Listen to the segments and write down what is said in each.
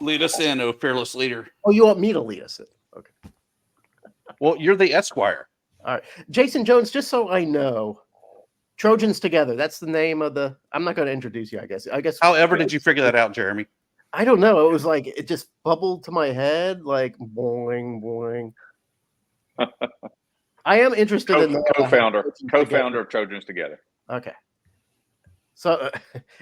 Lead us in, oh fearless leader. Oh, you want me to lead us in? Okay. Well, you're the Esquire. All right. Jason Jones, just so I know, Trojans Together. That's the name of the. I'm not going to introduce you, I guess. However, did you figure that out, Jeremy? I don't know. It was like it just bubbled to my head, like boing, boing. I am interested in the co-founder of Trojans Together. Okay. So,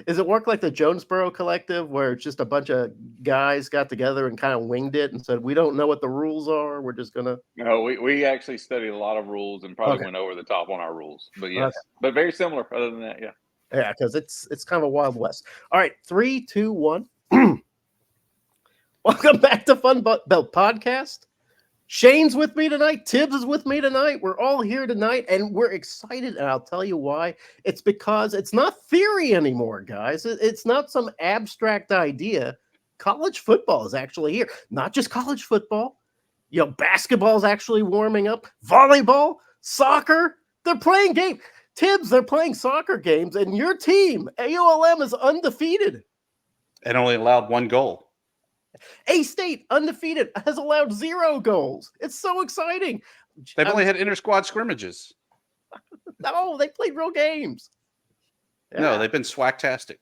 does it work like the Jonesboro Collective, where it's just a bunch of guys got together and kind of winged it and said, "We don't know what the rules are. We're just gonna." No, we actually studied a lot of rules and probably went over the top on our rules. But yes, but very similar. Other than that, yeah. Yeah, because it's kind of a Wild West. All right, 3, 2, 1. Welcome back to FunBelt Podcast. Shane's with me tonight. Thibs is with me tonight. We're all here tonight, and we're excited, and I'll tell you why. It's because it's not theory anymore, guys. It's not some abstract idea. College football is actually here. Not just college football. You know, basketball is actually warming up. Volleyball, soccer, they're playing games. Thibs, they're playing soccer games, and your team, AULM, is undefeated. And only allowed 1 goal. A-State, undefeated, has allowed 0 goals. It's so exciting. They've only had inter-squad scrimmages. No, they played real games. Yeah. No, they've been swagtastic.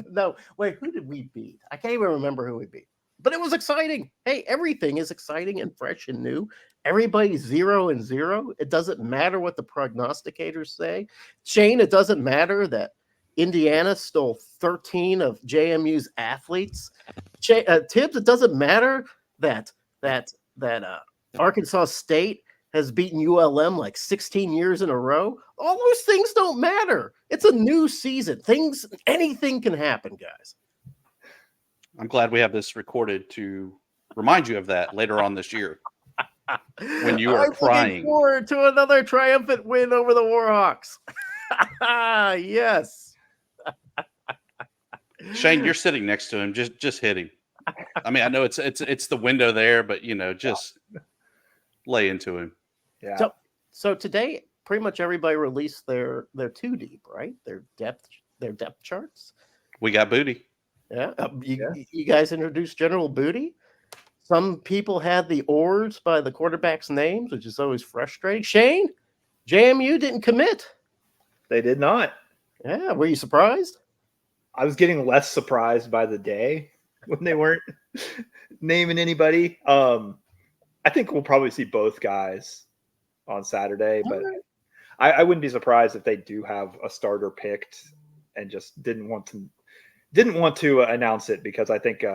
No, wait, who did we beat? I can't even remember who we beat. But it was exciting. Hey, everything is exciting and fresh and new. Everybody's 0-0. It doesn't matter what the prognosticators say. Shane, it doesn't matter that Indiana stole 13 of JMU's athletes. Thibs, it doesn't matter that Arkansas State has beaten ULM like 16 years in a row. All those things don't matter. It's a new season. Anything can happen, guys. I'm glad we have this recorded to remind you of that later on this year when you are crying. Looking forward to another triumphant win over the Warhawks. Yes. Shane, you're sitting next to him. Just hit him. I mean, I know it's the window there, but just lay into him. Yeah. So today, pretty much everybody released their 2 deep, right? Their depth charts. We got booty. Yeah. You guys introduced General Booty. Some people had the oars by the quarterbacks' names, which is always frustrating. Shane, JMU didn't commit. They did not. Yeah. Were you surprised? I was getting less surprised by the day when they weren't naming anybody. I think we'll probably see both guys on Saturday, but I wouldn't be surprised if they do have a starter picked and just didn't want to announce it, because I think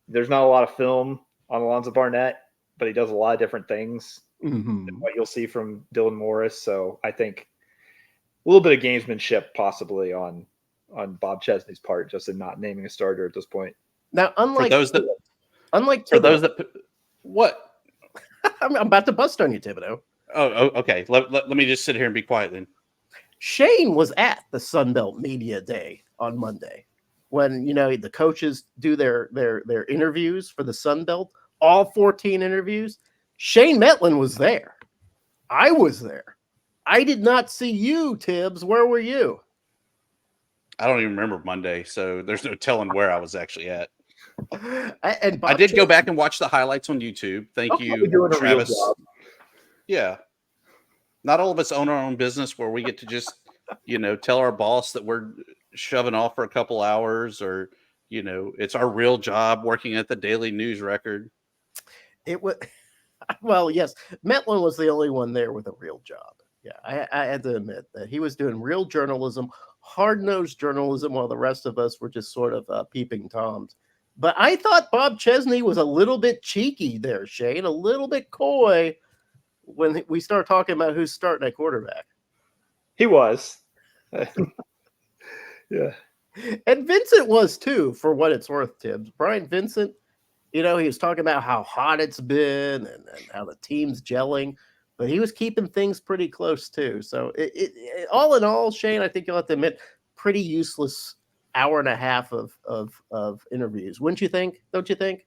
there's not a lot of film on Alonzo Barnett, but he does a lot of different things than what you'll see from Dylan Morris. So I think a little bit of gamesmanship possibly on Bob Chesney's part, just in not naming a starter at this point. Now, unlike those that what? I'm about to bust on you, Thibodeau. Oh, okay. Let me just sit here and be quiet then. Shane was at the Sunbelt Media Day on Monday when the coaches do their interviews for the Sunbelt. All 14 interviews. Shane Metlin was there. I was there. I did not see you, Thibs. Where were you? I don't even remember Monday, so there's no telling where I was actually at. And I did go back and watch the highlights on YouTube. Thank you, Travis. Yeah. Not all of us own our own business where we get to just, tell our boss that we're shoving off for a couple hours, or, it's our real job working at the Daily News Record. It was, well, yes, Metlin was the only one there with a real job. Yeah, I had to admit that he was doing real journalism, hard-nosed journalism, while the rest of us were just sort of peeping Toms. But I thought Bob Chesney was a little bit cheeky there, Shane, a little bit coy when we start talking about who's starting at quarterback. He was. Yeah. And Vincent was too, for what it's worth, Thibs. Brian Vincent, he was talking about how hot it's been and how the team's gelling. But he was keeping things pretty close too. So it all in all, Shane, I think you'll have to admit, pretty useless hour and a half of interviews. Wouldn't you think? Don't you think?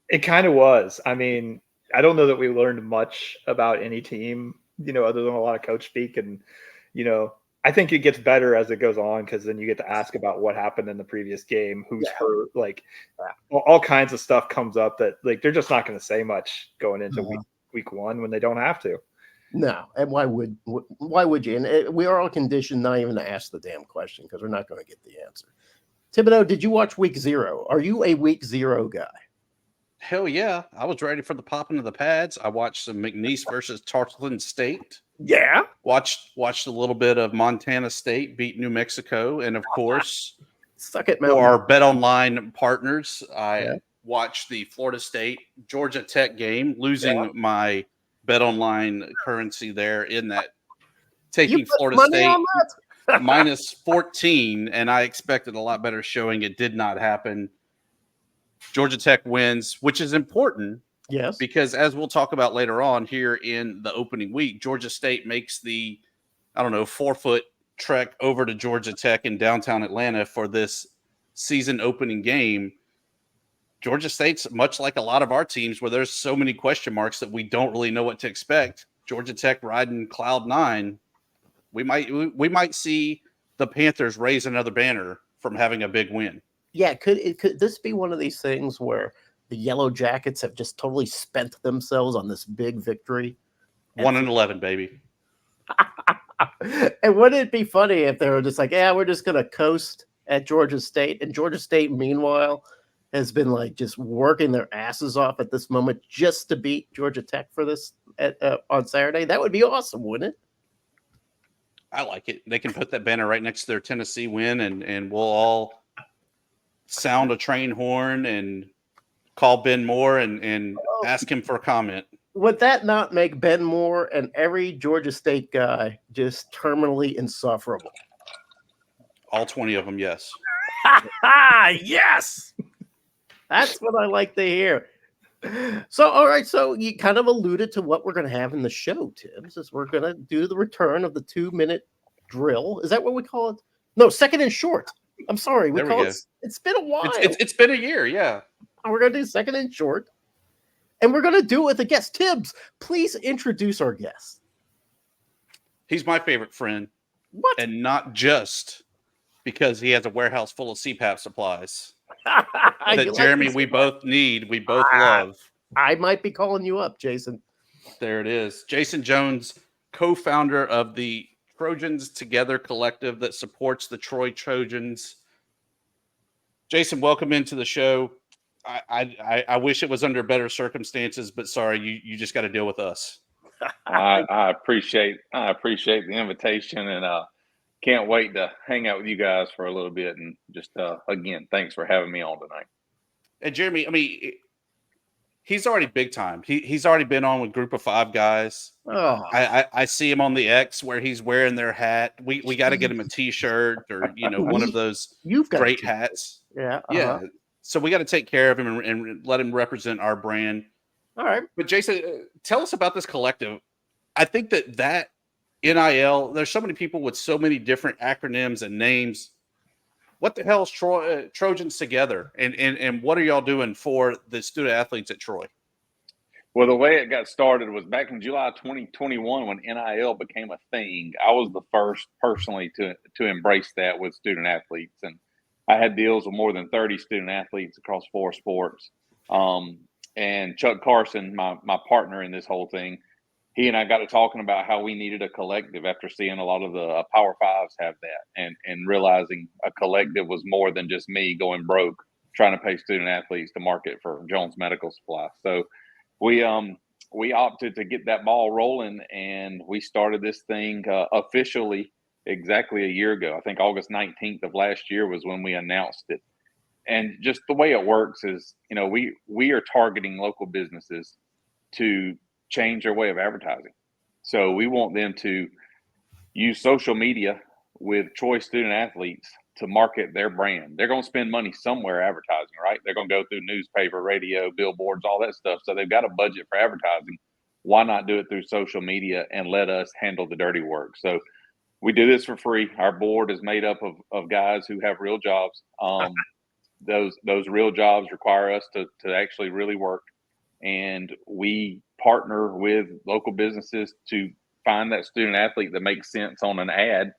It kind of was. I mean, I don't know that we learned much about any team, other than a lot of coach speak and, I think it gets better as it goes on because then you get to ask about what happened in the previous game, who's hurt, like all kinds of stuff comes up that like they're just not going to say much going into week one when they don't have to. No, and why would you? And we are all conditioned not even to ask the damn question because we're not going to get the answer. Thibodeau, did you watch week 0? Are you a week 0 guy? Hell yeah. I was ready for the popping of the pads. I watched some McNeese versus Tarleton State. Yeah. Watched a little bit of Montana State beat New Mexico. And of course, Suck it, for our Bet Online partners, I watched the Florida State Georgia Tech game, losing my Bet Online currency there in that, taking Florida State minus 14, and I expected a lot better showing. It did not happen. Georgia Tech wins, which is important. Yes. Because as we'll talk about later on here in the opening week, Georgia State makes the, 4-foot trek over to Georgia Tech in downtown Atlanta for this season opening game. Georgia State's much like a lot of our teams where there's so many question marks that we don't really know what to expect. Georgia Tech riding cloud 9. We might see the Panthers raise another banner from having a big win. Yeah, could this be one of these things where the Yellow Jackets have just totally spent themselves on this big victory? 1-11, baby. And wouldn't it be funny if they were just like, yeah, we're just going to coast at Georgia State. And Georgia State, meanwhile, has been like just working their asses off at this moment just to beat Georgia Tech for this on Saturday. That would be awesome, wouldn't it? I like it. They can put that banner right next to their Tennessee win, and we'll all sound a train horn and call Ben Moore and ask him for a comment. Would that not make Ben Moore and every Georgia State guy just terminally insufferable? All 20 of them, yes. Yes! That's what I like to hear. So, all right, so you kind of alluded to what we're going to have in the show, Thibs, is we're going to do the return of the 2-minute drill. Is that what we call it? No, second and short. I'm sorry. It's been a while. It's been a year, yeah. We're going to do second and short. And we're going to do it with a guest. Thibs, please introduce our guest. He's my favorite friend. What? And not just because he has a warehouse full of CPAP supplies. That Jeremy, we both need, we both love. I might be calling you up, Jason. There it is. Jason Jones, co-founder of the Trojans Together Collective that supports the Troy Trojans. Jason, welcome into the show. I wish it was under better circumstances, but sorry, you just got to deal with us. I appreciate the invitation, and can't wait to hang out with you guys for a little bit. And just again, thanks for having me on tonight. And Jeremy, I mean, he's already big time. He's already been on with Group of 5 guys. Oh. I see him on the X where he's wearing their hat. We got to get him a T-shirt or one of those great hats. Yeah, yeah. So we got to take care of him and let him represent our brand. All right. But Jason, tell us about this collective. I think that NIL, there's so many people with so many different acronyms and names. What the hell is Trojans Together? And what are y'all doing for the student athletes at Troy? Well, the way it got started was back in July 2021 when NIL became a thing. I was the first personally to embrace that with student athletes. And I had deals with more than 30 student athletes across 4 sports. And Chuck Carson, my partner in this whole thing, he and I got to talking about how we needed a collective after seeing a lot of the Power Fives have that and realizing a collective was more than just me going broke trying to pay student athletes to market for Jones Medical Supply. So we opted to get that ball rolling, and we started this thing officially exactly a year ago. I think August 19th of last year was when we announced it. And just the way it works is, we are targeting local businesses to change their way of advertising. So we want them to use social media with Troy student athletes to market their brand. They're going to spend money somewhere advertising, right? They're going to go through newspaper, radio, billboards, all that stuff. So they've got a budget for advertising. Why not do it through social media and let us handle the dirty work? So we do this for free. Our board is made up of guys who have real jobs. Those real jobs require us to actually really work. And we partner with local businesses to find that student athlete that makes sense on an ad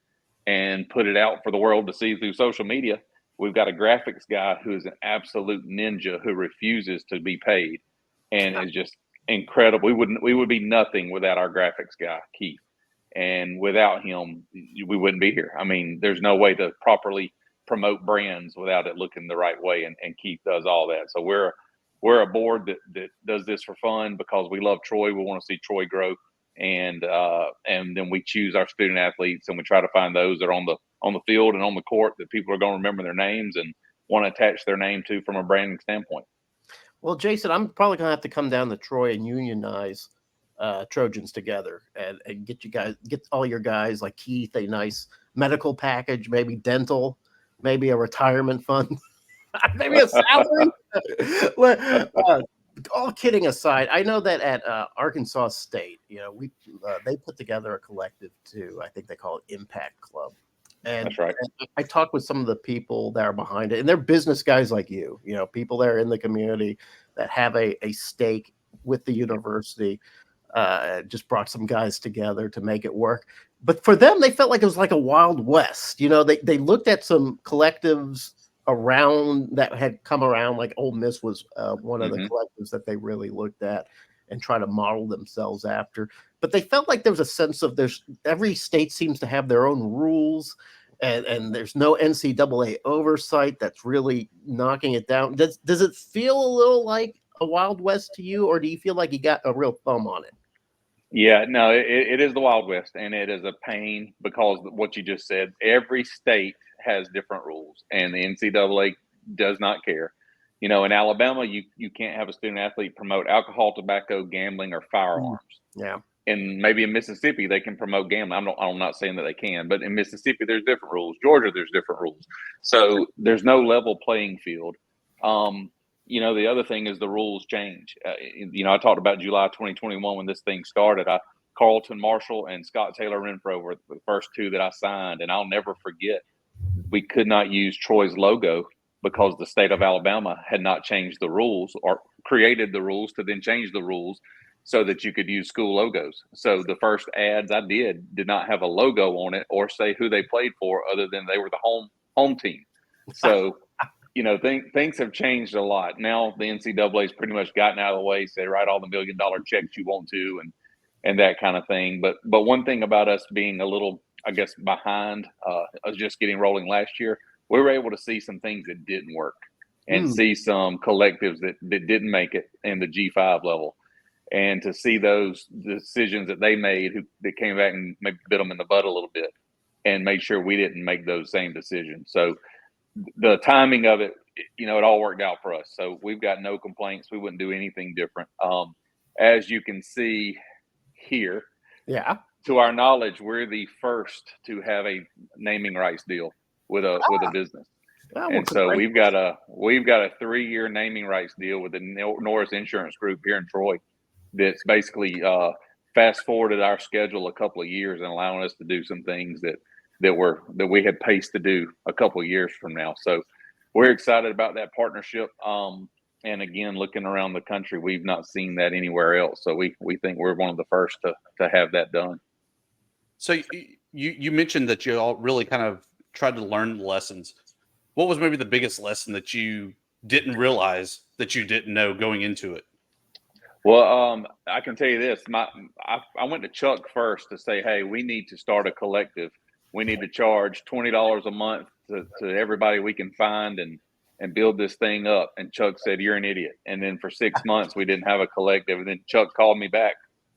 and put it out for the world to see through social media. We've got a graphics guy who is an absolute ninja who refuses to be paid and is just incredible. We would be nothing without our graphics guy, Keith. And without him, we wouldn't be here. I mean, there's no way to properly promote brands without it looking the right way. And Keith does all that. So we're a board that does this for fun because we love Troy. We want to see Troy grow. And then we choose our student athletes, and we try to find those that are on the field and on the court that people are going to remember their names and want to attach their name to from a branding standpoint. Well, Jason, I'm probably going to have to come down to Troy and unionize Trojans Together and get all your guys like Keith a nice medical package, maybe dental, maybe a retirement fund, maybe a salary. All kidding aside, I know that at Arkansas State, they put together a collective too. I think they call it Impact Club. And that's right. And I talked with some of the people that are behind it, and they're business guys like you, people that are in the community that have a stake with the university. Just brought some guys together to make it work. But for them, they felt like it was like a Wild West. They looked at some collectives around that had come around, like Ole Miss was one of the collectives that they really looked at and try to model themselves after. But they felt like there was a sense of every state seems to have their own rules, and there's no NCAA oversight that's really knocking it down. Does it feel a little like a Wild West to you, or do you feel like you got a real thumb on it? Yeah, no, it is the Wild West, and it is a pain because what you just said, every state has different rules, and the NCAA does not care. In Alabama, you can't have a student athlete promote alcohol, tobacco, gambling, or firearms. Yeah. And maybe in Mississippi, they can promote gambling. I'm not saying that they can, but in Mississippi, there's different rules. Georgia, there's different rules. So there's no level playing field. The other thing is the rules change. I talked about July 2021 when this thing started. Carlton Marshall and Scott Taylor Renfro were the first two that I signed, and I'll never forget. We could not use Troy's logo because the state of Alabama had not changed the rules or created the rules to then change the rules so that you could use school logos. So the first ads I did not have a logo on it or say who they played for other than they were the home team. So things have changed a lot. Now the NCAA's pretty much gotten out of the way, say write all the $1 million checks you want to and that kind of thing. But one thing about us being a little, I guess, behind us just getting rolling last year, we were able to see some things that didn't work and see some collectives that didn't make it in the G5 level. And to see those decisions that they made that came back and maybe bit them in the butt a little bit and made sure we didn't make those same decisions. So the timing of it, it all worked out for us. So we've got no complaints. We wouldn't do anything different. As you can see here, yeah, to our knowledge, we're the first to have a naming rights deal with a business. And so we've got a 3-year naming rights deal with the Norris Insurance Group here in Troy. That's basically fast forwarded our schedule a couple of years and allowing us to do some things that we had paced to do a couple of years from now. So we're excited about that partnership. And again, looking around the country, we've not seen that anywhere else. So we think we're one of the first to have that done. So you mentioned that you all really kind of tried to learn lessons. What was maybe the biggest lesson that you didn't realize that you didn't know going into it? Well, I can tell you this. I went to Chuck first to say, hey, we need to start a collective. We need to charge $20 a month to everybody we can find and build this thing up. And Chuck said, you're an idiot. And then for 6 months, we didn't have a collective. And then Chuck called me back.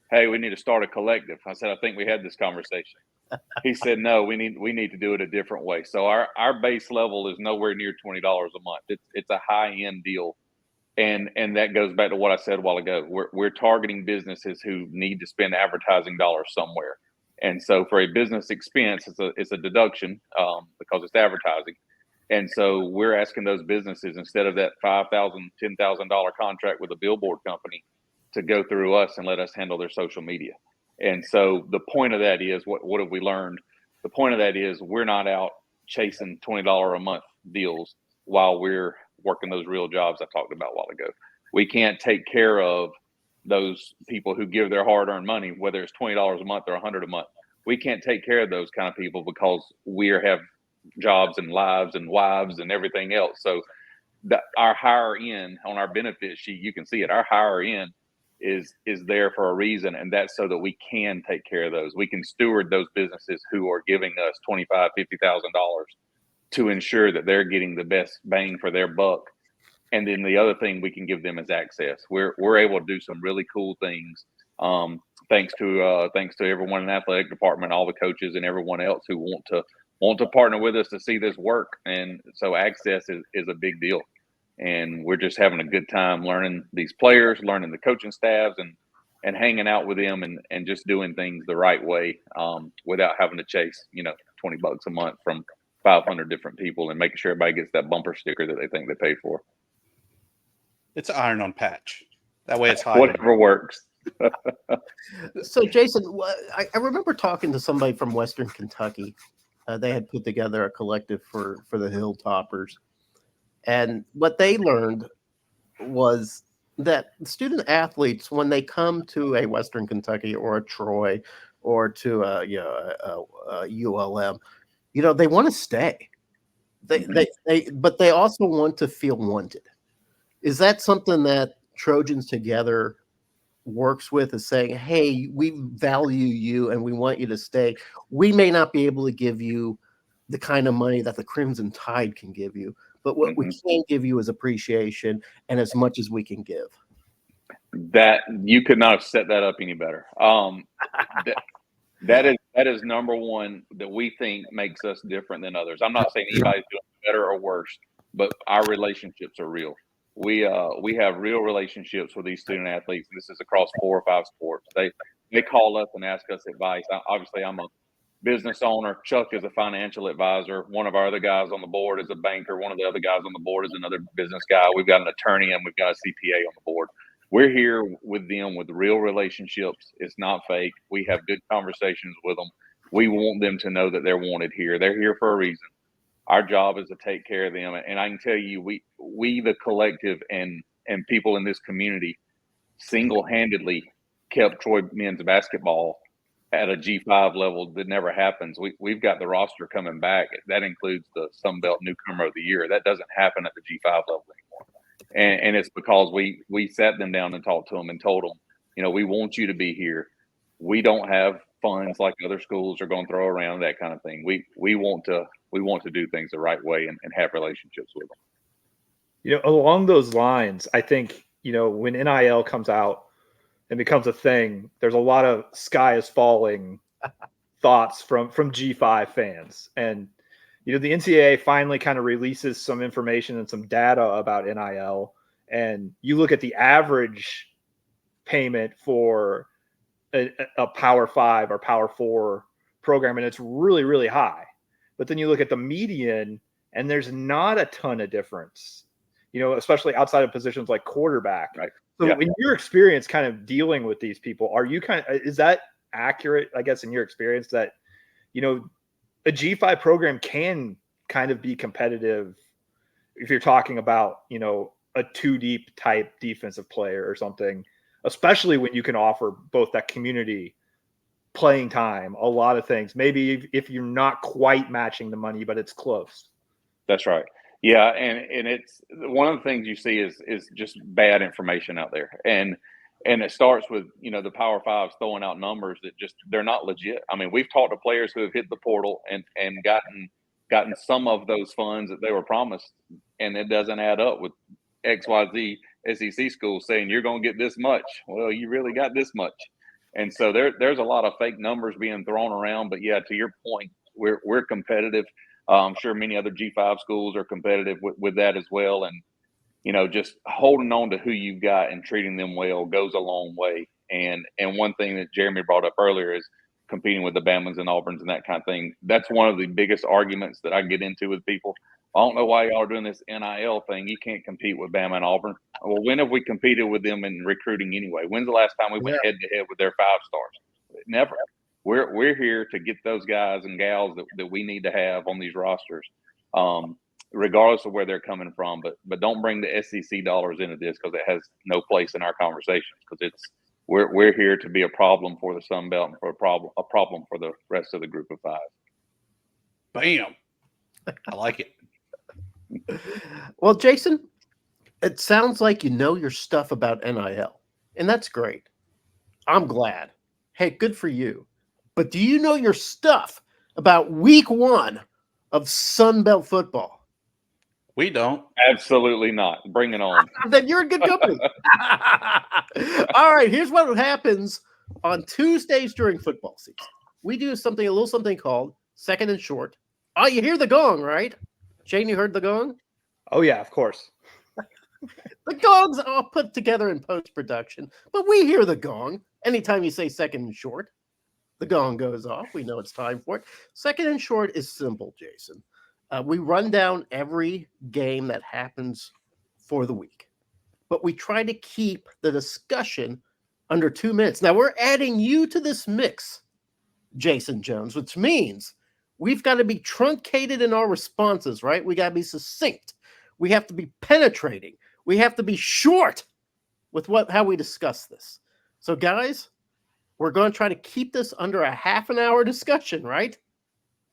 Hey, we need to start a collective. I said, I think we had this conversation. He said, no, we need to do it a different way. So our base level is nowhere near $20 a month. It's a high end deal. And that goes back to what I said a while ago. We're targeting businesses who need to spend advertising dollars somewhere. And so for a business expense, it's a deduction because it's advertising. And so we're asking those businesses, instead of that $5,000, $10,000 contract with a billboard company, to go through us and let us handle their social media. And so the point of that is, what have we learned? The point of that is we're not out chasing $20 a month deals while we're working those real jobs I talked about a while ago. We can't take care of those people who give their hard-earned money, whether it's $20 a month or $100 a month. we can't take care of those kind of people because we have jobs and lives and wives and everything else. So our higher end on our benefit sheet, you can see it. Our higher end is there for a reason, and that's so that we can take care of those. We can steward those businesses who are giving us $25,000, $50,000 to ensure that they're getting the best bang for their buck. And then the other thing we can give them is access. We're able to do some really cool things. Thanks to everyone in the athletic department, all the coaches, and everyone else who want to partner with us to see this work. And so access is a big deal. And we're just having a good time learning these players, learning the coaching staffs, and hanging out with them and just doing things the right way, without having to chase, $20 a month from 500 different people and making sure everybody gets that bumper sticker that they think they paid for. It's iron on patch. That way it's hiding. Whatever works. So, Jason, I remember talking to somebody from Western Kentucky. They had put together a collective for the Hilltoppers. And what they learned was that student athletes, when they come to a Western Kentucky or a Troy or to a ULM, they want to stay. But they also want to feel wanted. Is that something that Trojans Together works with, is saying, hey, we value you and we want you to stay. We may not be able to give you the kind of money that the Crimson Tide can give you, but what we can give you is appreciation and as much as we can give. That you could not have set that up any better. That is number one that we think makes us different than others. I'm not saying anybody's doing better or worse, but our relationships are real. We have real relationships with these student athletes. This is across 4 or 5 sports. They call us and ask us advice. Obviously, I'm a business owner. Chuck is a financial advisor. One of our other guys on the board is a banker. One of the other guys on the board is another business guy. We've got an attorney and we've got a CPA on the board. We're here with them with real relationships. It's not fake. We have good conversations with them. We want them to know that they're wanted here. They're here for a reason. Our job is to take care of them. And I can tell you, we the collective and people in this community single-handedly kept Troy men's basketball at a G5 level that never happens. We've got the roster coming back. That includes the FunBelt Newcomer of the Year. That doesn't happen at the G5 level anymore. And it's because we sat them down and talked to them and told them, we want you to be here. We don't have funds like other schools are going to throw around, that kind of thing. We want to do things the right way and have relationships with them. Along those lines, I think, when NIL comes out and becomes a thing, there's a lot of sky is falling thoughts from G5 fans. And, the NCAA finally kind of releases some information and some data about NIL. And you look at the average payment for a Power 5 or Power 4 program, and it's really, really high. But then you look at the median, and there's not a ton of difference, especially outside of positions like quarterback. Right. So in your experience kind of dealing with these people, is that accurate, I guess, in your experience that, a G5 program can kind of be competitive if you're talking about, a 2-deep type defensive player or something, especially when you can offer both that community playing time, a lot of things, maybe if you're not quite matching the money, but it's close. That's right. Yeah. And it's one of the things you see is just bad information out there. And it starts with, the Power 5s throwing out numbers that they're not legit. I mean, we've talked to players who have hit the portal and gotten some of those funds that they were promised, and it doesn't add up with XYZ SEC schools saying you're going to get this much. Well, you really got this much. And so there's a lot of fake numbers being thrown around. But yeah, to your point, we're competitive. I'm sure many other G5 schools are competitive with that as well. And, just holding on to who you've got and treating them well goes a long way. And one thing that Jeremy brought up earlier is competing with the Bama's and Auburn's and that kind of thing. That's one of the biggest arguments that I get into with people. I don't know why y'all are doing this NIL thing. You can't compete with Bama and Auburn. Well, when have we competed with them in recruiting anyway? When's the last time we went head-to-head with their 5-stars? Never. We're here to get those guys and gals that we need to have on these rosters, regardless of where they're coming from. But don't bring the SEC dollars into this, because it has no place in our conversations, because we're here to be a problem for the Sun Belt and for a problem for the rest of the group of five. Bam. I like it. Well, Jason, it sounds like you know your stuff about NIL, and that's great. I'm glad. Hey, good for you. But do you know your stuff about week 1 of Sun Belt football? We don't. Absolutely not. Bring it on. Then you're in good company. All right, here's what happens on Tuesdays during football season. We do a little something called Second and Short. Oh, you hear the gong, right? Shane, you heard the gong? Oh, yeah, of course. The gong's all put together in post-production, but we hear the gong. Anytime you say second and short, the gong goes off. We know it's time for it. Second and short is simple, Jason. We run down every game that happens for the week, but we try to keep the discussion under 2 minutes. Now, we're adding you to this mix, Jason Jones, which means we've got to be truncated in our responses, right? We got to be succinct. We have to be penetrating. We have to be short with how we discuss this. So, guys, we're going to try to keep this under a half an hour discussion, right?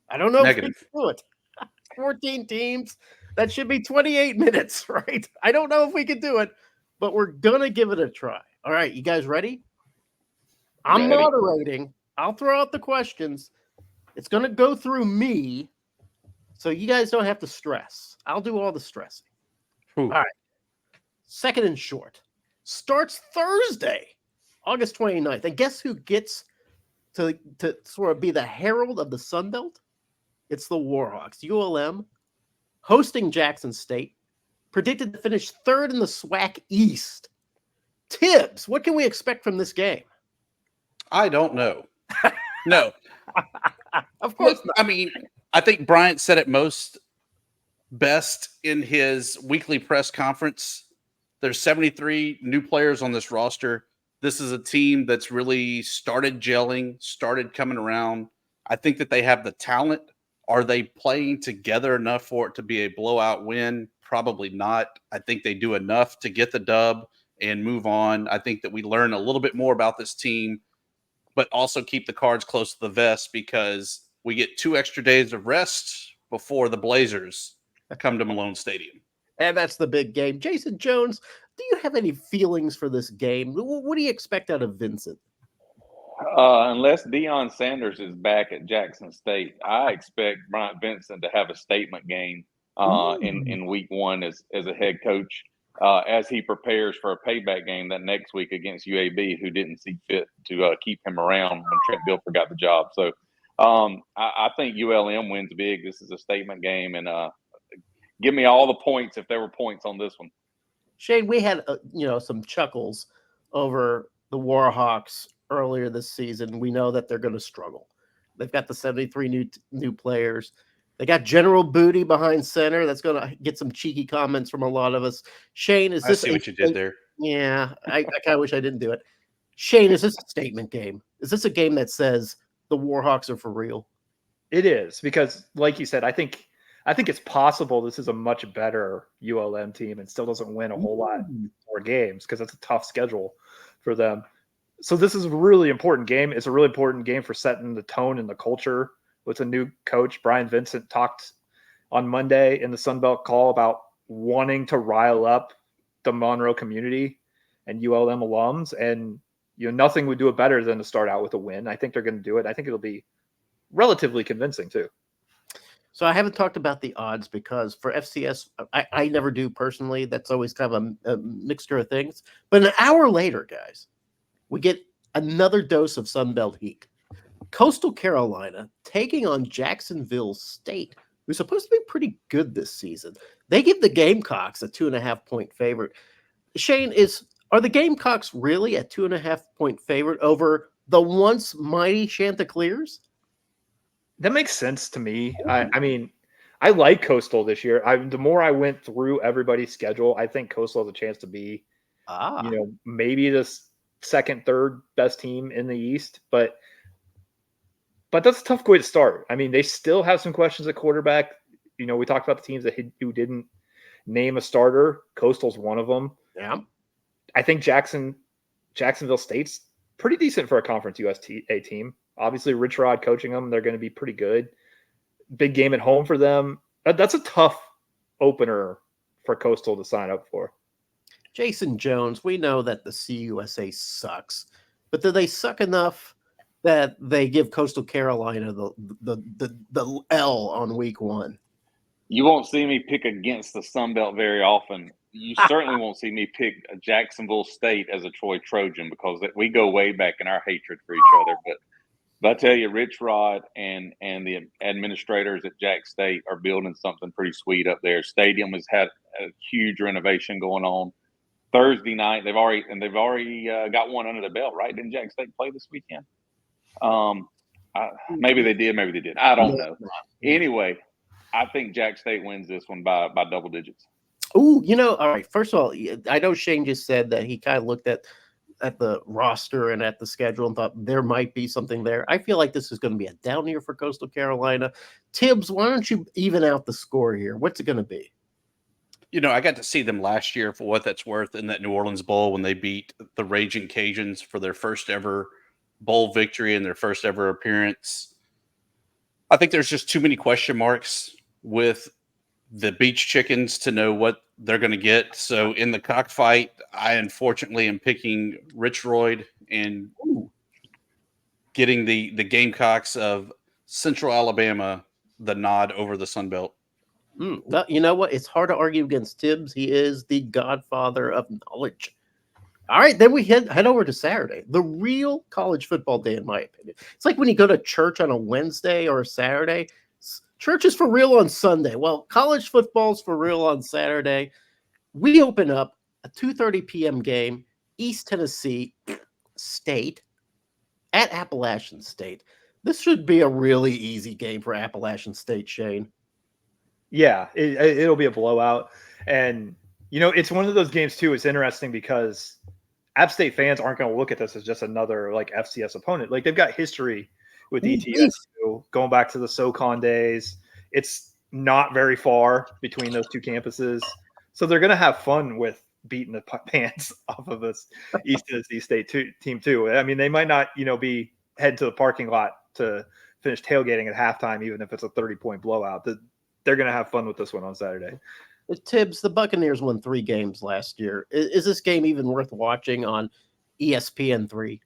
I don't know Negative. if we can do it. 14 teams. That should be 28 minutes, right? I don't know if we can do it, but we're going to give it a try. All right, you guys ready? I'm Ready. moderating. I'll throw out the questions. It's going to go through me, so you guys don't have to stress. I'll do all the stressing. Ooh. All right. Second and short starts Thursday, August 29th. And guess who gets to sort of be the herald of the Sun Belt? It's the Warhawks. ULM hosting Jackson State, predicted to finish third in the SWAC East. Thibs, what can we expect from this game? I don't know. No. Of course Look, I mean, I think Bryant said it most best in his weekly press conference. There's 73 new players on this roster. This is a team that's really started gelling, started coming around. I think that they have the talent. Are they playing together enough for it to be a blowout win? Probably not. I think they do enough to get the dub and move on. I think that we learn a little bit more about this team, but also keep the cards close to the vest because we get 2 extra days of rest before the Blazers come to Malone Stadium. And that's the big game. Jason Jones, do you have any feelings for this game? What do you expect out of Vincent? Unless Deion Sanders is back at Jackson State, I expect Bryant Vincent to have a statement game in week 1 as a head coach as he prepares for a payback game that next week against UAB, who didn't see fit to keep him around when Trent Dilfer got the job. So I think ULM wins big. This is a statement game, and give me all the points if there were points on this one. Shane, we had some chuckles over the Warhawks earlier this season. We know that they're going to struggle. They've got the 73 new players. They got General Booty behind center. That's going to get some cheeky comments from a lot of us. Shane, is this? I see what you did there. Yeah, I kind of wish I didn't do it. Shane, is this a statement game? Is this a game that says the Warhawks are for real? It is, because like you said, I think it's possible this is a much better ULM team and still doesn't win a whole lot more games because it's a tough schedule for them. So this is a really important game. It's a really important game for setting the tone and the culture with a new coach. Brian Vincent talked on Monday in the Sun Belt call about wanting to rile up the Monroe community and ULM alums. And nothing would do it better than to start out with a win. I think they're going to do it. I think it'll be relatively convincing too. So I haven't talked about the odds because for FCS, I never do personally. That's always kind of a mixture of things. But an hour later, guys, we get another dose of Sun Belt heat. Coastal Carolina taking on Jacksonville State, who's supposed to be pretty good this season. They give the Gamecocks a 2.5-point favorite. Shane, are the Gamecocks really a 2.5-point favorite over the once mighty Chanticleers? That makes sense to me. I mean, I like Coastal this year. The more I went through everybody's schedule, I think Coastal has a chance to be, maybe the second, third best team in the East. But that's a tough way to start. I mean, they still have some questions at quarterback. We talked about the teams who didn't name a starter. Coastal's one of them. Yeah. I think Jackson Jacksonville State's pretty decent for a Conference USA team. Obviously, Rich Rod coaching them, they're going to be pretty good. Big game at home for them. That's a tough opener for Coastal to sign up for. Jason Jones, we know that the CUSA sucks, but do they suck enough that they give Coastal Carolina the L on week 1? You won't see me pick against the Sunbelt very often. You certainly won't see me pick Jacksonville State as a Troy Trojan because we go way back in our hatred for each other. But I tell you, Rich Rod and the administrators at Jack State are building something pretty sweet up there. Stadium has had a huge renovation going on. Thursday night, they've already got one under the belt, right? Didn't Jack State play this weekend? Maybe they did, maybe they did. I don't know. Anyway, I think Jack State wins this one by double digits. Oh, all right. First of all, I know Shane just said that he kind of looked at the roster and at the schedule and thought there might be something there. I feel like this is going to be a down year for Coastal Carolina. Thibs, why don't you even out the score here? What's it going to be? I got to see them last year for what that's worth in that New Orleans Bowl when they beat the Raging Cajuns for their first ever bowl victory and their first ever appearance. I think there's just too many question marks with the Beach Chickens to know what they're going to get. So in the cockfight, I unfortunately am picking Rich Royd and getting the Gamecocks of Central Alabama the nod over the Sun Belt. You know what? It's hard to argue against Thibs. He is the godfather of knowledge. All right, then we head over to Saturday, the real college football day, in my opinion. It's like when you go to church on a Wednesday or a Saturday. Church is for real on Sunday. Well, college football's for real on Saturday. We open up a 2:30 p.m. game, East Tennessee State at Appalachian State. This should be a really easy game for Appalachian State, Shane. Yeah, it'll be a blowout. And, it's one of those games, too. It's interesting because App State fans aren't going to look at this as just another, FCS opponent. They've got history with ETSU going back to the SoCon days. It's not very far between those two campuses. So they're going to have fun with beating the pants off of this East Tennessee State team, too. I mean, they might not, be heading to the parking lot to finish tailgating at halftime, even if it's a 30-point blowout. They're going to have fun with this one on Saturday. Tibbs, the Buccaneers won 3 games last year. Is this game even worth watching on ESPN3?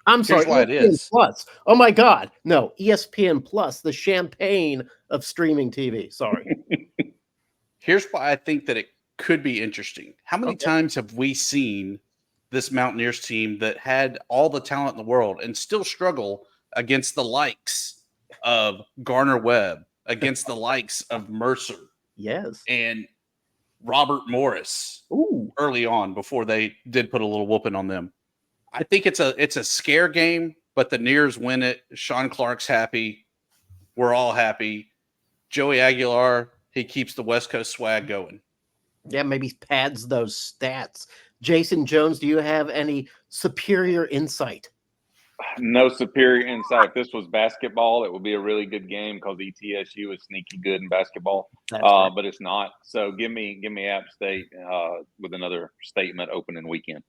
I'm sorry, Here's why it is. Plus. Oh, my God. No, ESPN Plus, the champagne of streaming TV. Sorry. Here's why I think that it could be interesting. How many times have we seen this Mountaineers team that had all the talent in the world and still struggle against the likes of Garner Webb, against the likes of Mercer, and Robert Morris early on before they did put a little whooping on them? I think it's a scare game, but the Nears win it. Sean Clark's happy. We're all happy. Joey Aguilar, he keeps the West Coast swag going. Yeah, maybe pads those stats. Jason Jones, do you have any superior insight? No superior insight. If this was basketball, it would be a really good game because ETSU is sneaky good in basketball. But it's not. So give me App State with another statement opening weekend.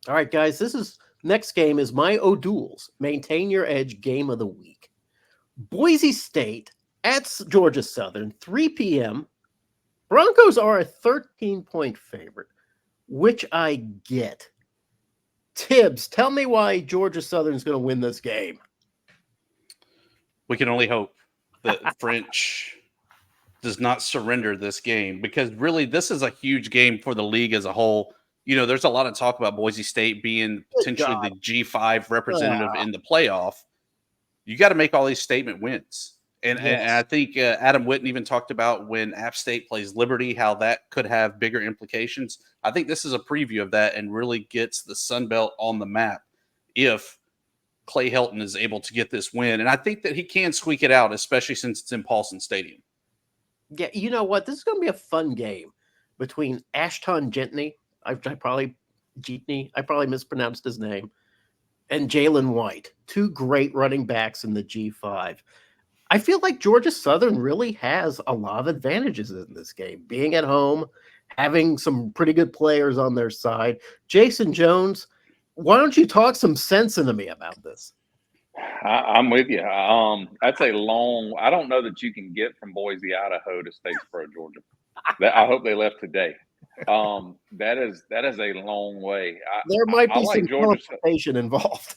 All right, guys. This next game is my O'Doul's Maintain Your Edge game of the week. Boise State at Georgia Southern, 3 p.m. Broncos are a 13-point favorite, which I get. Thibs, tell me why Georgia Southern is going to win this game. We can only hope that French does not surrender this game, because really this is a huge game for the league as a whole. There's a lot of talk about Boise State being potentially the G5 representative in the playoff. You got to make all these statement wins. And I think Adam Witten even talked about when App State plays Liberty, how that could have bigger implications. I think this is a preview of that and really gets the Sun Belt on the map if Clay Helton is able to get this win. And I think that he can squeak it out, especially since it's in Paulson Stadium. Yeah, you know what? This is going to be a fun game between Ashton Gentney. I probably mispronounced his name. And Jalen White, 2 great running backs in the G5. I feel like Georgia Southern really has a lot of advantages in this game. Being at home, having some pretty good players on their side. Jason Jones, why don't you talk some sense into me about this? I'm with you. That's a long. I don't know that you can get from Boise, Idaho to Statesboro, Georgia. I hope they left today. That is a long way. There might be like some Georgia teleportation involved.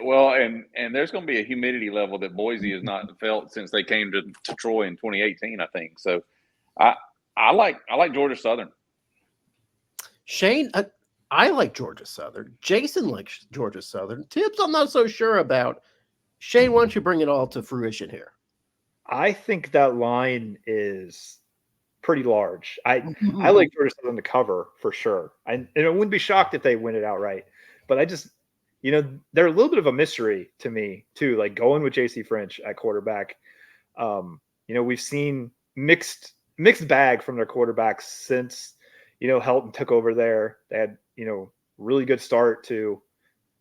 Well, and there's going to be a humidity level that Boise has not felt since they came to Troy in 2018, I think. So, I like Georgia Southern. Shane, I like Georgia Southern. Jason likes Georgia Southern. Thibs, I'm not so sure about. Shane, why don't you bring it all to fruition here? I think that line is pretty large. I like Georgia Southern to cover for sure. And I wouldn't be shocked if they win it outright. But I just, they're a little bit of a mystery to me too. Like going with J.C. French at quarterback. We've seen mixed bag from their quarterbacks since Helton took over there. They had really good start to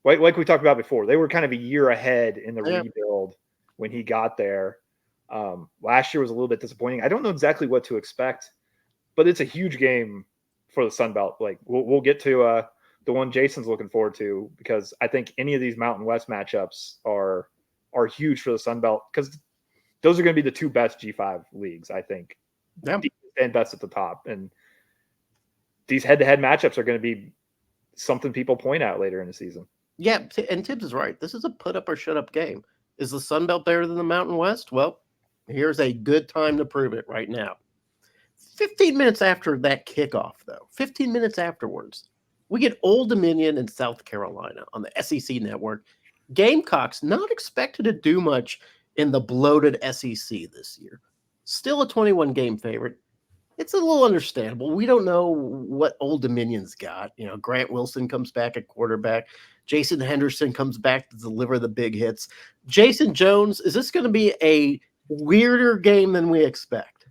like we talked about before. They were kind of a year ahead in the rebuild when he got there. Last year was a little bit disappointing. I don't know exactly what to expect, but it's a huge game for the Sun Belt. Like we'll get to the one Jason's looking forward to, because I think any of these Mountain West matchups are huge for the Sun Belt, because those are going to be the two best G5 leagues, I think, and best at the top. And these head-to-head matchups are going to be something people point out later in the season. Yeah, and Thibs is right. This is a put-up or shut-up game. Is the Sun Belt better than the Mountain West? Well, here's a good time to prove it right now. 15 minutes after that kickoff, though, 15 minutes afterwards, we get Old Dominion in South Carolina on the SEC network. Gamecocks not expected to do much in the bloated SEC this year. Still a 21-game favorite. It's a little understandable. We don't know what Old Dominion's got. Grant Wilson comes back at quarterback. Jason Henderson comes back to deliver the big hits. Jason Jones, is this going to be a weirder game than we expect?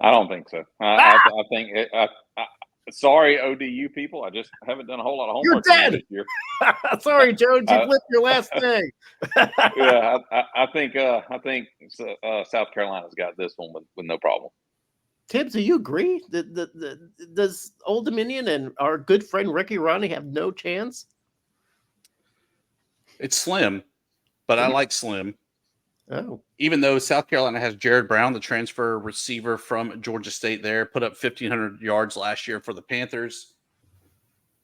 I don't think so. I think sorry, ODU people. I just haven't done a whole lot of homework this year. Sorry, Jones, you flipped your last thing. Yeah, I think South Carolina's got this one with no problem. Thibs, do you agree? Does Old Dominion and our good friend Ricky Ronnie have no chance? It's slim, but I like slim. Oh. Even though South Carolina has Jared Brown, the transfer receiver from Georgia State there, put up 1,500 yards last year for the Panthers.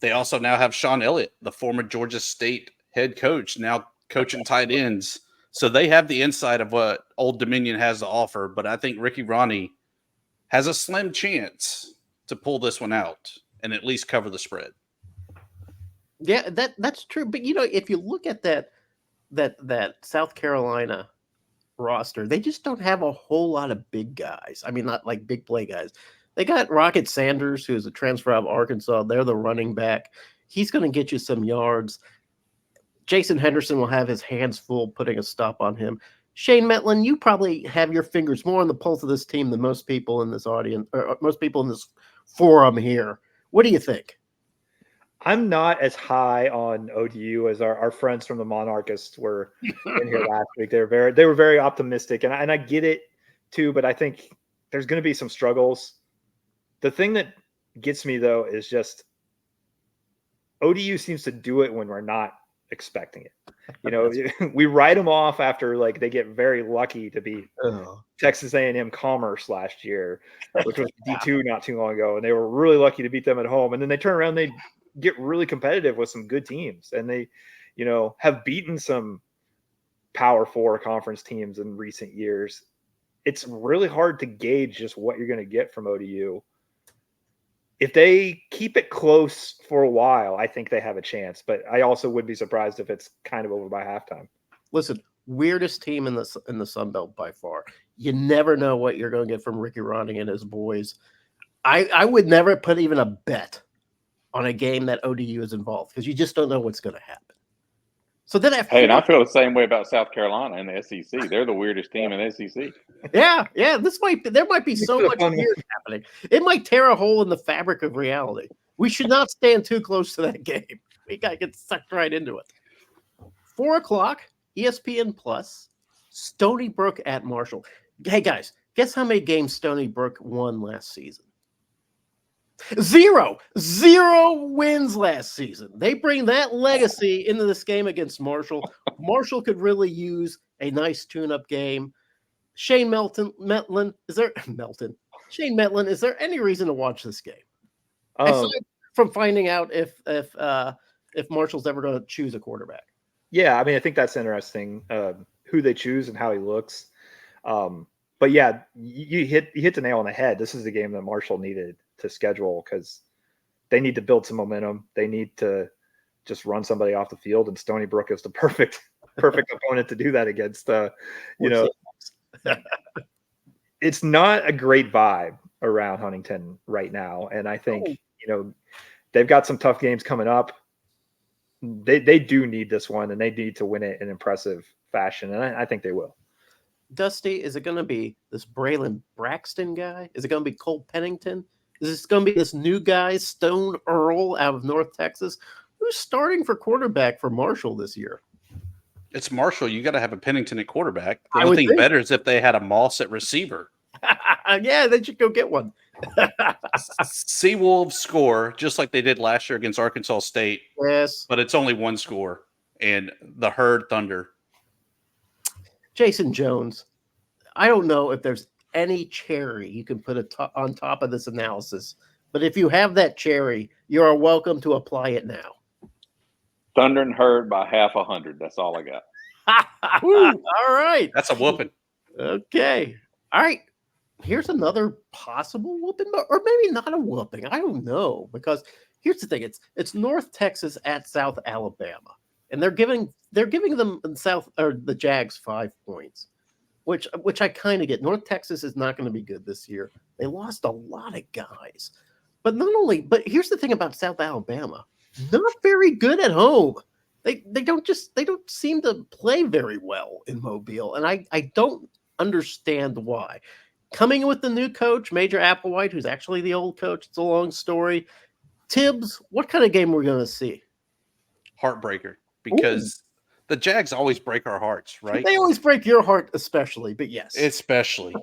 They also now have Sean Elliott, the former Georgia State head coach, now coaching tight ends. So they have the insight of what Old Dominion has to offer, but I think Ricky Ronnie has a slim chance to pull this one out and at least cover the spread. Yeah, that's true. But if you look at that South Carolina roster, they just don't have a whole lot of big guys. I mean, not like big play guys. They got Rocket Sanders, who's a transfer out of Arkansas. They're the running back. He's going to get you some yards. Jason Henderson will have his hands full putting a stop on him. Shane Metlin, you probably have your fingers more on the pulse of this team than most people in this audience, or most people in this forum here. What do you think? I'm not as high on ODU as our friends from the Monarchists were in here last week. They were very optimistic, and I get it too, but I think there's going to be some struggles. The thing that gets me though is just ODU seems to do it when we're not expecting it. We write them off after they get very lucky to beat Texas A&M Commerce last year, which was D2 not too long ago, and they were really lucky to beat them at home. And then they turn around, they get really competitive with some good teams, and they, have beaten some Power 4 conference teams in recent years. It's really hard to gauge just what you're going to get from ODU. If they keep it close for a while, I think they have a chance, but I also would be surprised if it's kind of over by halftime. Listen, weirdest team in the Sun Belt by far. You never know what you're going to get from Ricky Ronnie and his boys. I would never put even a bet on a game that ODU is involved, because you just don't know what's going to happen. So then and I feel the same way about South Carolina and the SEC. They're the weirdest team in the SEC. Yeah. There might be so much weird happening. It might tear a hole in the fabric of reality. We should not stand too close to that game. We got to get sucked right into it. 4:00, ESPN Plus, Stony Brook at Marshall. Hey guys, guess how many games Stony Brook won last season? Zero wins last season. They bring that legacy into this game against Marshall. Marshall could really use a nice tune-up game. Shane Metlin, is there any reason to watch this game? Aside from finding out if Marshall's ever going to choose a quarterback. Yeah, I mean, I think that's interesting, who they choose and how he looks. But yeah, you hit the nail on the head. This is the game that Marshall needed to schedule because they need to build some momentum. They need to just run somebody off the field, and Stony Brook is the perfect opponent to do that against. It's not a great vibe around Huntington right now, and I think they've got some tough games coming up. They do need this one, and they need to win it in impressive fashion, and I think they will. Dusty, is it going to be this Braylon Braxton guy? Is it going to be Cole Pennington? Is this going to be this new guy, Stone Earl, out of North Texas? Who's starting for quarterback for Marshall this year? It's Marshall. You got to have a Pennington at quarterback. The only thing better is if they had a Moss at receiver. Yeah, they should go get one. Seawolves score just like they did last year against Arkansas State. Yes. But it's only one score. And the Herd Thunder. Jason Jones, I don't know if there's any cherry you can put on top of this analysis, but if you have that cherry, you are welcome to apply it now. Thunder and Herd by 50. That's all I got. All right. That's a whooping. Okay. All right. Here's another possible whooping, or maybe not a whooping. I don't know, because here's the thing: it's North Texas at South Alabama, and they're giving them the Jags 5 points, which I kind of get. North Texas is not going to be good this year. They lost a lot of guys, but here's the thing about South Alabama: not very good at home. They don't seem to play very well in Mobile, and I don't understand why. Coming in with the new coach, Major Applewhite, who's actually the old coach. It's a long story. Thibs, what kind of game are we going to see? Heartbreaker, because the Jags always break our hearts, right? They always break your heart, especially, but yes. Especially.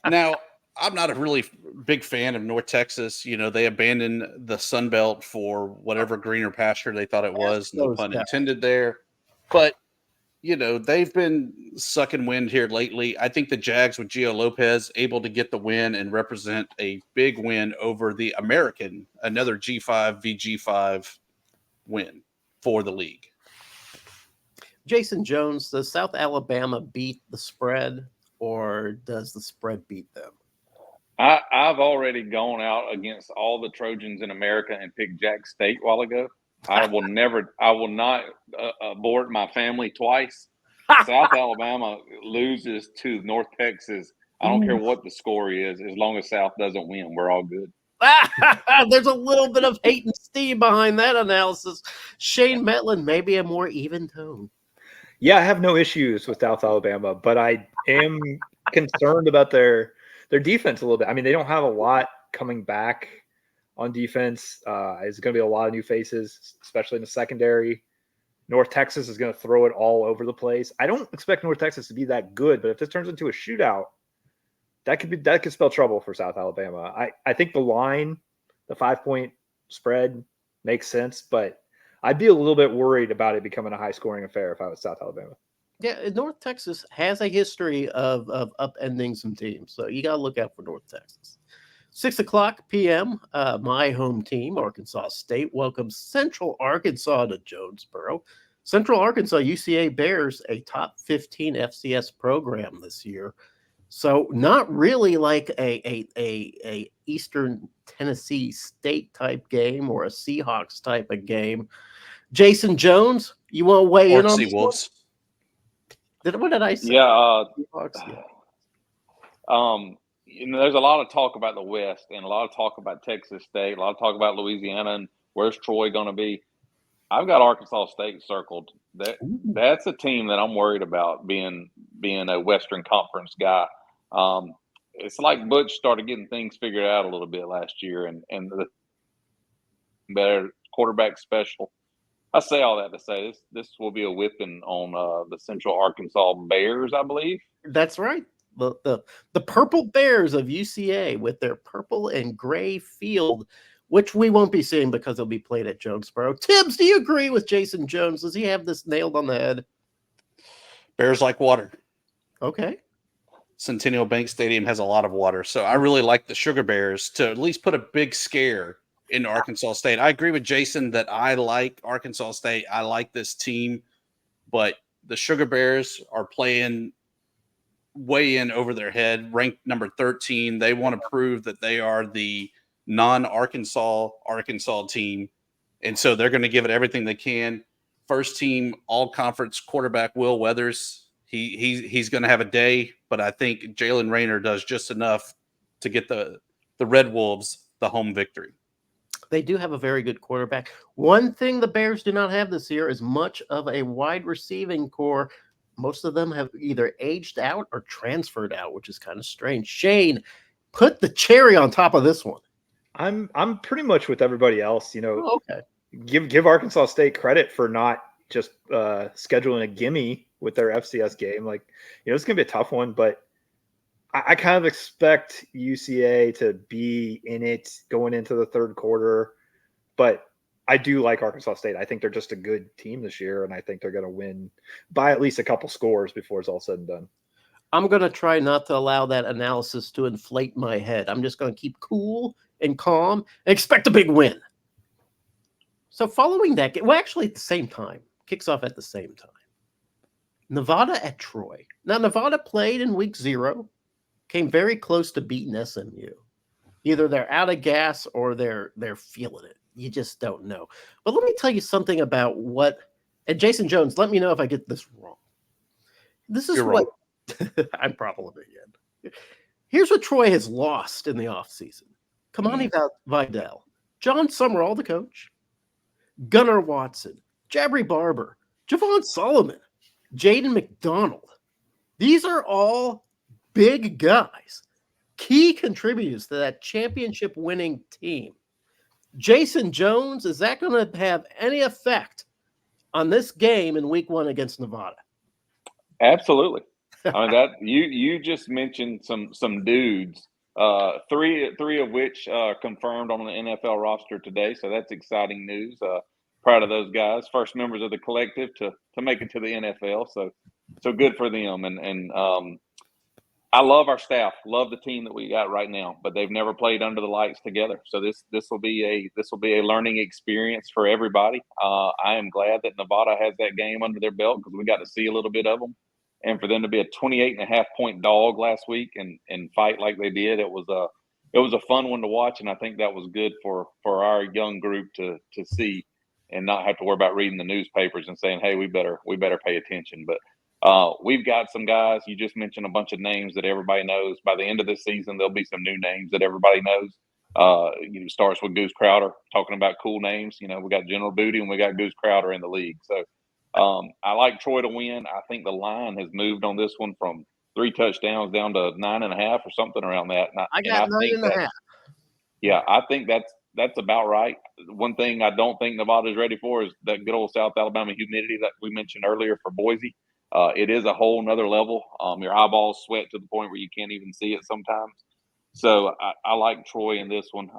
Now, I'm not a really big fan of North Texas. They abandoned the Sunbelt for whatever greener pasture they thought it was. No pun intended there. But they've been sucking wind here lately. I think the Jags with Gio Lopez able to get the win and represent a big win over the American, another G5 v G5 win for the league. Jason Jones, does South Alabama beat the spread, or does the spread beat them? I've already gone out against all the Trojans in America and picked Jack State a while ago. I will not abort my family twice. South Alabama loses to North Texas. I don't care what the score is. As long as South doesn't win, we're all good. There's a little bit of hate and steam behind that analysis. Shane Metlin, maybe a more even tone. Yeah, I have no issues with South Alabama, but I am concerned about their defense a little bit. I mean, they don't have a lot coming back on defense. It's going to be a lot of new faces, especially in the secondary. North Texas is going to throw it all over the place. I don't expect North Texas to be that good, but if this turns into a shootout, that could spell trouble for South Alabama. I think the line, the 5-point spread, makes sense, but I'd be a little bit worried about it becoming a high-scoring affair if I was South Alabama. Yeah, North Texas has a history of upending some teams, so you got to look out for North Texas. 6:00 p.m., my home team, Arkansas State, welcomes Central Arkansas to Jonesboro. Central Arkansas UCA Bears, a top 15 FCS program this year. So not really like a Eastern Tennessee State type game or a Seahawks type of game. Jason Jones, you want to weigh in on this one? What did I say? Yeah. There's a lot of talk about the West and a lot of talk about Texas State, a lot of talk about Louisiana and where's Troy going to be. I've got Arkansas State circled. That's a team that I'm worried about being a Western Conference guy. It's like Butch started getting things figured out a little bit last year and the better quarterback special. I say all that to say this will be a whipping on the Central Arkansas Bears, I believe. That's right. The Purple Bears of UCA with their purple and gray field, which we won't be seeing because it'll be played at Jonesboro. Thibs, do you agree with Jason Jones? Does he have this nailed on the head? Bears like water. Okay. Centennial Bank Stadium has a lot of water. So I really like the Sugar Bears to at least put a big scare into Arkansas State. I agree with Jason that I like Arkansas State. I like this team, but the Sugar Bears are playing way in over their head, ranked number 13. They want to prove that they are the non-Arkansas team. And so they're going to give it everything they can. First team all-conference quarterback Will Weathers. He's going to have a day, but I think Jalen Rayner does just enough to get the Red Wolves the home victory. They do have a very good quarterback. One thing the Bears do not have this year is much of a wide receiving core. Most of them have either aged out or transferred out, which is kind of strange. Shane, put the cherry on top of this one. I'm pretty much with everybody else. Okay. Give Arkansas State credit for not just scheduling a gimme with their FCS game. Like, it's going to be a tough one, but I kind of expect UCA to be in it going into the third quarter. But I do like Arkansas State. I think they're just a good team this year, and I think they're going to win by at least a couple scores before it's all said and done. I'm going to try not to allow that analysis to inflate my head. I'm just going to keep cool and calm and expect a big win. So following that game, well, actually at the same time, kicks off at the same time. Nevada at Troy. Now, Nevada played in week 0, came very close to beating SMU. Either they're out of gas or they're feeling it. You just don't know. But let me tell you something about and Jason Jones, let me know if I get this wrong. This is You're what I'm probably again. Here's what Troy has lost in the offseason. Kamani Vidal, John Summerall, the coach, Gunnar Watson, Jabri Barber, Javon Solomon, Jaden McDonald. These are all big guys, key contributors to that championship winning team. Jason Jones, is that going to have any effect on this game in week 1 against Nevada? Absolutely. I mean, that you just mentioned some dudes, three of which confirmed on the NFL roster today. So that's exciting news. Proud of those guys, first members of the collective to make it to the NFL. So good for them. And I love our staff, love the team that we got right now, but they've never played under the lights together. So this will be a learning experience for everybody. I am glad that Nevada has that game under their belt because we got to see a little bit of them. And for them to be a 28.5-point dog last week and fight like they did, it was a fun one to watch, and I think that was good for our young group to see and not have to worry about reading the newspapers and saying, hey, we better pay attention. But we've got some guys. You just mentioned a bunch of names that everybody knows. By the end of this season, there'll be some new names that everybody knows. Starts with Goose Crowder, talking about cool names. We got General Booty and we got Goose Crowder in the league. So I like Troy to win. I think the line has moved on this one from 3 touchdowns down to 9.5 or something around that. I got 9.5. Yeah, I think that's about right. One thing I don't think Nevada's ready for is that good old South Alabama humidity that we mentioned earlier for Boise. It is a whole nother level. Your eyeballs sweat to the point where you can't even see it sometimes. So I like Troy in this one.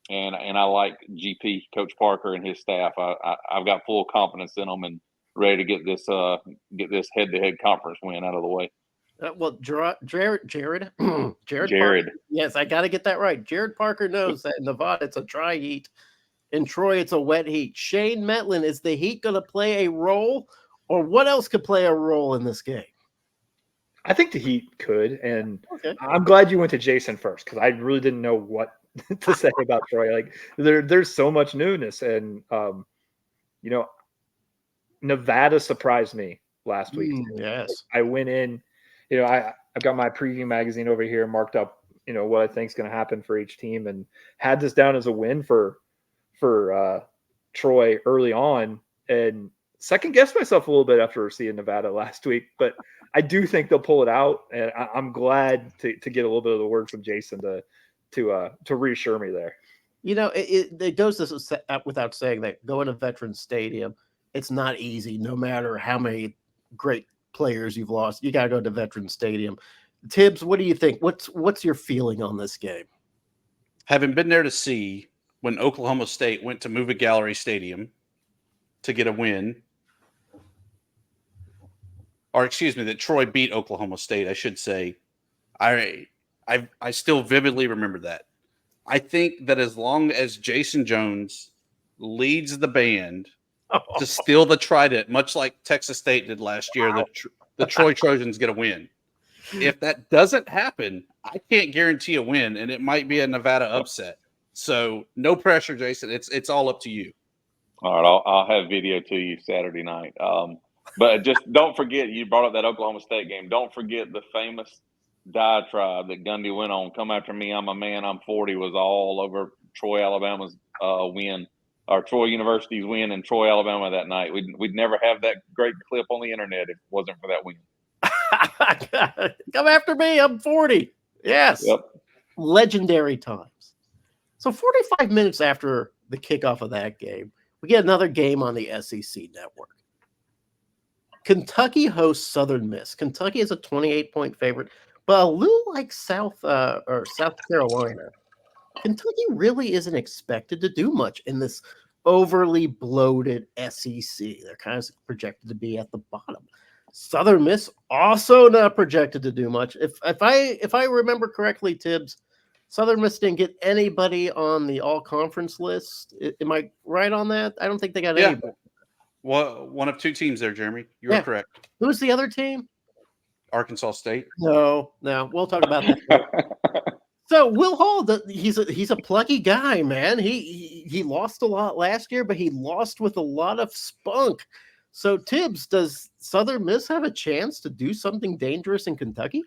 And I like GP, Coach Parker, and his staff. I've got full confidence in them and ready to get this head-to-head conference win out of the way. Well, Jared. Parker, yes, I got to get that right. Jared Parker knows that in Nevada it's a dry heat. In Troy, it's a wet heat. Shane Metlin, is the heat going to play a role, or what else could play a role in this game? I think the heat could, and okay. I'm glad you went to Jason first because I really didn't know what to say about Troy. Like there's so much newness, and Nevada surprised me last week. Yes, I went in. I've got my preview magazine over here marked up. What I think is going to happen for each team, and had this down as a win for Troy early on, and second guessed myself a little bit after seeing Nevada last week, but I do think they'll pull it out, and I'm glad to get a little bit of the word from Jason to reassure me there. It goes without saying that going to Veterans Stadium, it's not easy. No matter how many great players you've lost, you got to go to Veterans Stadium. Tibbs, what do you think? What's your feeling on this game? Having been there to see when Oklahoma State went to Movie Gallery Stadium to get a win, or excuse me, that Troy beat Oklahoma State, I should say. I still vividly remember that. I think that as long as Jason Jones leads the band to steal the trident, much like Texas State did last year, the Troy Trojans get a win. If that doesn't happen, I can't guarantee a win, and it might be a Nevada upset. So no pressure, Jason. It's all up to you. All right, I'll have video to you Saturday night. But just don't forget, you brought up that Oklahoma State game. Don't forget the famous diatribe that Gundy went on. Come after me, I'm a man, I'm 40 was all over Troy, Alabama's win, or Troy University's win in Troy, Alabama that night. We'd never have that great clip on the internet if it wasn't for that win. Come after me, I'm 40. Yes. Yep. Legendary times. So 45 minutes after the kickoff of that game, we get another game on the SEC network. Kentucky hosts Southern Miss. Kentucky is a 28-point favorite, but a little like South Carolina. Kentucky really isn't expected to do much in this overly bloated SEC. They're kind of projected to be at the bottom. Southern Miss also not projected to do much. If I remember correctly, Tibbs, Southern Miss didn't get anybody on the all-conference list. Am I right on that? I don't think they got anybody. Well, one of two teams there, Jeremy. You are correct. Who's the other team? Arkansas State. No, we'll talk about that. So Will Hall, he's a plucky guy, man. He lost a lot last year, but he lost with a lot of spunk. So Tibbs, does Southern Miss have a chance to do something dangerous in Kentucky?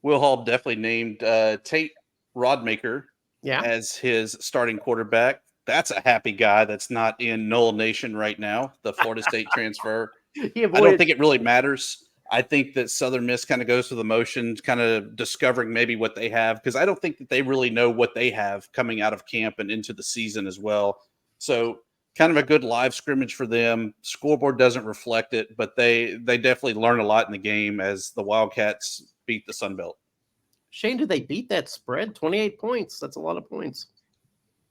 Will Hall definitely named Tate Rodmaker as his starting quarterback. That's a happy guy that's not in Knoll Nation right now, the Florida State transfer. I don't think it really matters. I think that Southern Miss kind of goes through the motions, kind of discovering maybe what they have, because I don't think that they really know what they have coming out of camp and into the season as well. So kind of a good live scrimmage for them. Scoreboard doesn't reflect it, but they definitely learn a lot in the game as the Wildcats beat the Sun Belt. Shane, did they beat that spread? 28 points. That's a lot of points.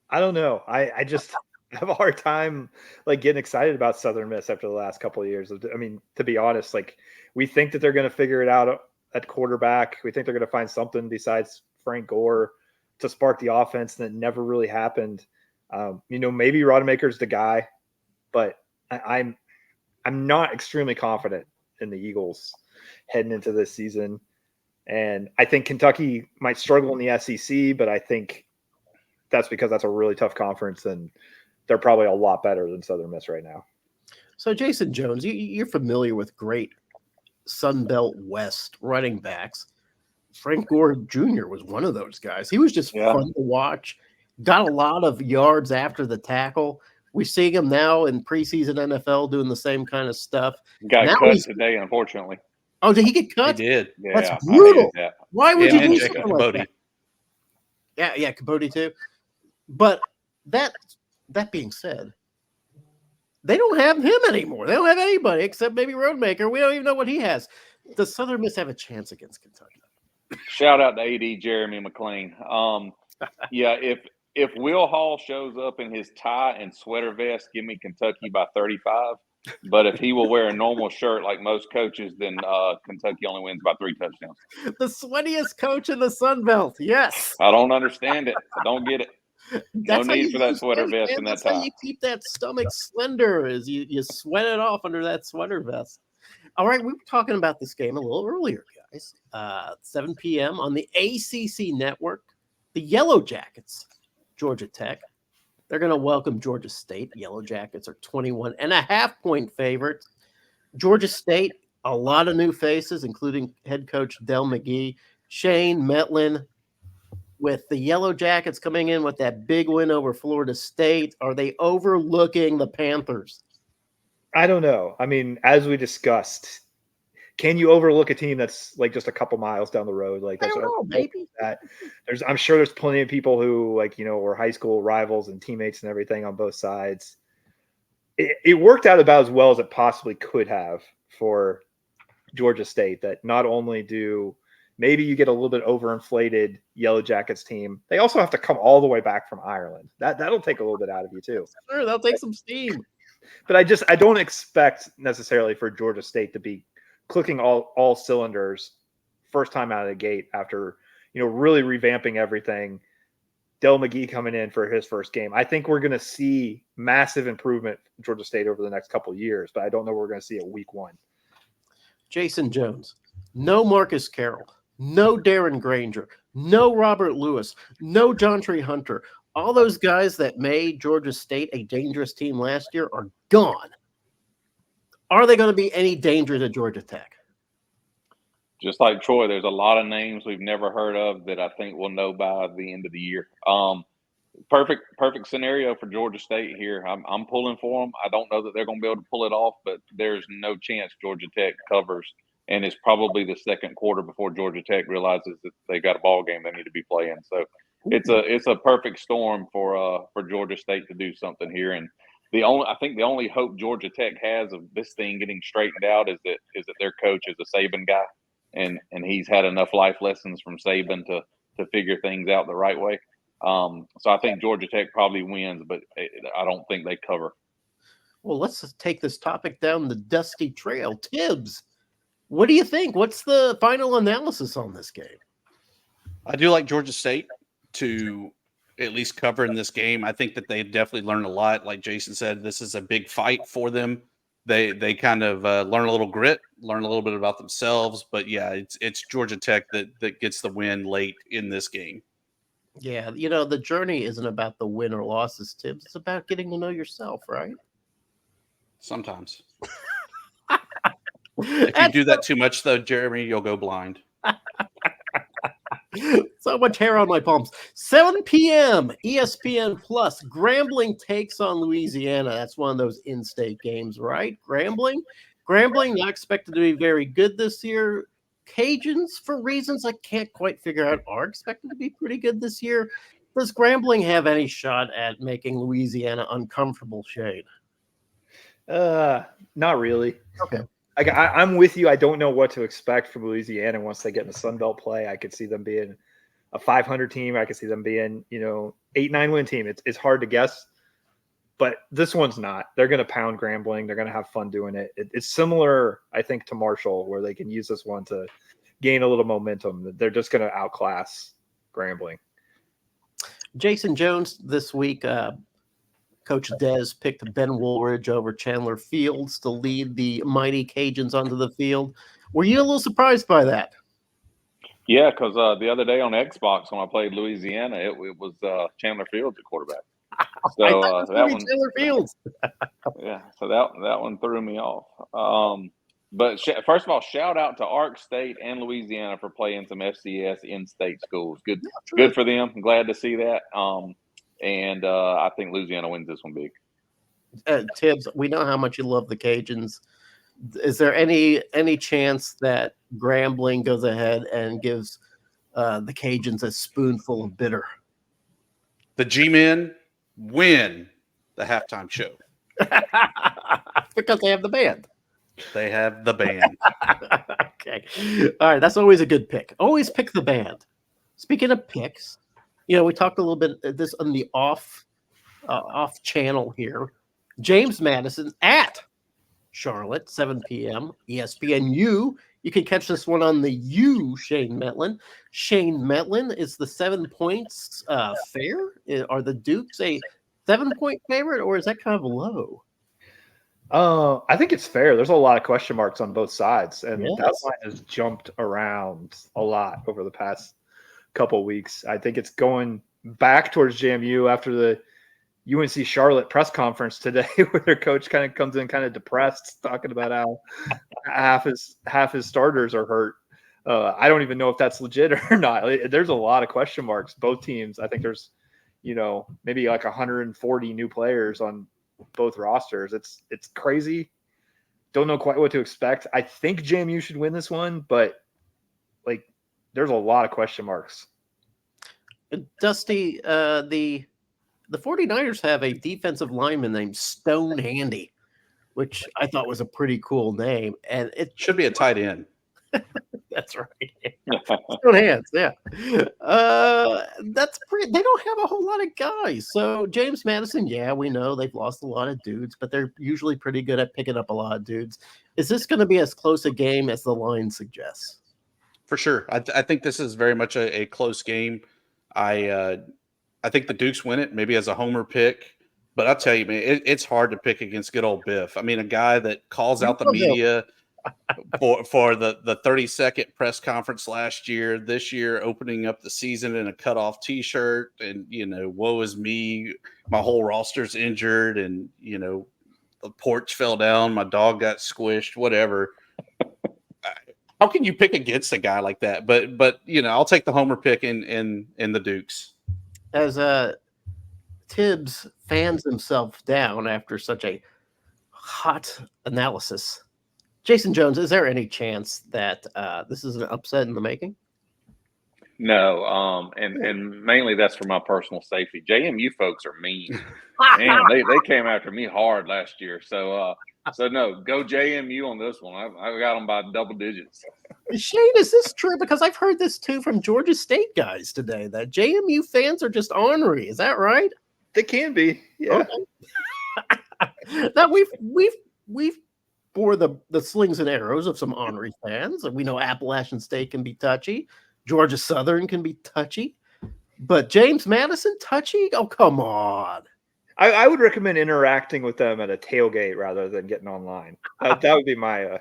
I don't know. I just have a hard time getting excited about Southern Miss after the last couple of years. I mean, to be honest, we think that they're going to figure it out at quarterback. We think they're going to find something besides Frank Gore to spark the offense, and it never really happened. Maybe Rodemaker's the guy, but I'm not extremely confident in the Eagles heading into this season. And I think Kentucky might struggle in the SEC, but I think that's because that's a really tough conference, and they're probably a lot better than Southern Miss right now. So Jason Jones, you're familiar with great Sun Belt West running backs. Frank Gore Jr. was one of those guys. He was just fun to watch. Got a lot of yards after the tackle. We see him now in preseason NFL doing the same kind of stuff. Got cut today, unfortunately. Oh, did he get cut? He did. Yeah, that's brutal. Why would you do something like Capote. that? Yeah, Capote too. But that being said, they don't have him anymore. They don't have anybody except maybe Rodemaker. We don't even know what he has. Does Southern Miss have a chance against Kentucky? Shout out to AD Jeremy McLean. If Will Hall shows up in his tie and sweater vest, give me Kentucky by 35. But if he will wear a normal shirt like most coaches, then Kentucky only wins by 3 touchdowns. The sweatiest coach in the Sun Belt. Yes. I don't understand it. I don't get it. No need for that sweater vest and that tie. That's how you keep that stomach slender, is you sweat it off under that sweater vest. All right, we were talking about this game a little earlier, guys. 7 p.m. on the ACC network. The Yellow Jackets, Georgia Tech. They're going to welcome Georgia State. Yellow Jackets are 21.5-point favorites. Georgia State, a lot of new faces, including head coach Del McGee, Shane Metlin. With the Yellow Jackets coming in with that big win over Florida State, are they overlooking the Panthers? I don't know. I mean, as we discussed, can you overlook a team that's just a couple miles down the road? I don't know, maybe. I'm sure there's plenty of people who were high school rivals and teammates and everything on both sides. It worked out about as well as it possibly could have for Georgia State. That not only do Maybe you get a little bit overinflated Yellow Jackets team. They also have to come all the way back from Ireland. That'll take a little bit out of you too. Sure, that'll take some steam. But I don't expect necessarily for Georgia State to be clicking all cylinders first time out of the gate after, really revamping everything. Del McGee coming in for his first game. I think we're going to see massive improvement in Georgia State over the next couple of years, but I don't know we're going to see it week one. Jason Jones, no Marcus Carroll, no Darren Granger, no Robert Lewis, no Jontre Hunter. All those guys that made Georgia State a dangerous team last year are gone. Are they going to be any danger to Georgia Tech? Just like Troy, there's a lot of names we've never heard of that I think we'll know by the end of the year. Perfect scenario for Georgia State here. I'm pulling for them. I don't know that they're going to be able to pull it off, but there's no chance Georgia Tech covers. And it's probably the second quarter before Georgia Tech realizes that they got a ball game they need to be playing. So it's a perfect storm for Georgia State to do something here. And the only hope Georgia Tech has of this thing getting straightened out is that their coach is a Saban guy. And he's had enough life lessons from Saban to figure things out the right way. So I think Georgia Tech probably wins, but I don't think they cover. Well, let's take this topic down the dusty trail. Thibs, what do you think? What's the final analysis on this game? I do like Georgia State to at least cover in this game. I think that they definitely learned a lot. Like Jason said, this is a big fight for them. They kind of learn a little grit, learn a little bit about themselves. But, yeah, it's Georgia Tech that gets the win late in this game. Yeah, the journey isn't about the win or losses, Thibs. It's about getting to know yourself, right? Sometimes. If you do that too much, though, Jeremy, you'll go blind. So much hair on my palms. 7 p.m. ESPN Plus. Grambling takes on Louisiana. That's one of those in-state games, right? Grambling not expected to be very good this year. Cajuns, for reasons I can't quite figure out, are expected to be pretty good this year. Does Grambling have any shot at making Louisiana uncomfortable, Shane? Not really. Okay. I'm with you. I don't know what to expect from Louisiana once they get in the FunBelt play. I could see them being a 500 team. I could see them being, 8-9 win team. It's hard to guess, but this one's not. They're going to pound Grambling. They're going to have fun doing it. It's similar, I think, to Marshall, where they can use this one to gain a little momentum. They're just going to outclass Grambling. Jason Jones this week. Coach Dez picked Ben Woolridge over Chandler Fields to lead the mighty Cajuns onto the field. Were you a little surprised by that? Yeah, because the other day on Xbox when I played Louisiana, it was Chandler Fields at quarterback. So that one, Chandler Fields. Yeah, so that one threw me off. But first of all, shout out to Ark State and Louisiana for playing some FCS in-state schools. Good for them. I'm glad to see that. And I think Louisiana wins this one big. Thibs, we know how much you love the Cajuns. Is there any chance that Grambling goes ahead and gives the Cajuns a spoonful of bitter? The G-Men win the halftime show. Because they have the band. They have the band. Okay. All right. That's always a good pick. Always pick the band. Speaking of picks, we talked a little bit of this on the off channel here. James Madison at Charlotte, 7 p.m. ESPNU. You can catch this one on the U, Shane Metlin. Shane Metlin, is the 7 points fair? Are the Dukes a 7-point favorite, or is that kind of low? I think it's fair. There's a lot of question marks on both sides, and yes. That line has jumped around a lot over the past couple of weeks. I think it's going back towards JMU after the UNC Charlotte press conference today, where their coach kind of comes in kind of depressed, talking about how half his starters are hurt. I don't even know if that's legit or not. There's a lot of question marks. Both teams, I think there's, maybe like 140 new players on both rosters. It's crazy. Don't know quite what to expect. I think JMU should win this one, but there's a lot of question marks. Dusty, the 49ers have a defensive lineman named Stone Handy, which I thought was a pretty cool name. And it should be a tight end. That's right. Stone hands, yeah. That's pretty. They don't have a whole lot of guys. So James Madison, yeah, we know they've lost a lot of dudes, but they're usually pretty good at picking up a lot of dudes. Is this going to be as close a game as the line suggests? For sure. I think this is very much a close game. I think the Dukes win it, maybe as a homer pick. But I'll tell you, man, it's hard to pick against good old Biff. I mean, a guy that calls out the media for the 30-second press conference last year, this year opening up the season in a cutoff T-shirt, and woe is me, my whole roster's injured, and the porch fell down, my dog got squished, whatever. How can you pick against a guy like that? But I'll take the homer pick in the Dukes. As Thibs fans himself down after such a hot analysis, Jason Jones, is there any chance that this is an upset in the making? No, and mainly that's for my personal safety. JMU folks are mean. Man, they came after me hard last year. So no, go JMU on this one. I got them by double digits. Shane, is this true? Because I've heard this too from Georgia State guys today, that JMU fans are just ornery. Is that right? They can be, yeah. Okay. Now we've bore the slings and arrows of some ornery fans, and we know Appalachian State can be touchy, Georgia Southern can be touchy, but James Madison touchy? Oh, come on! I would recommend interacting with them at a tailgate rather than getting online. That would be my.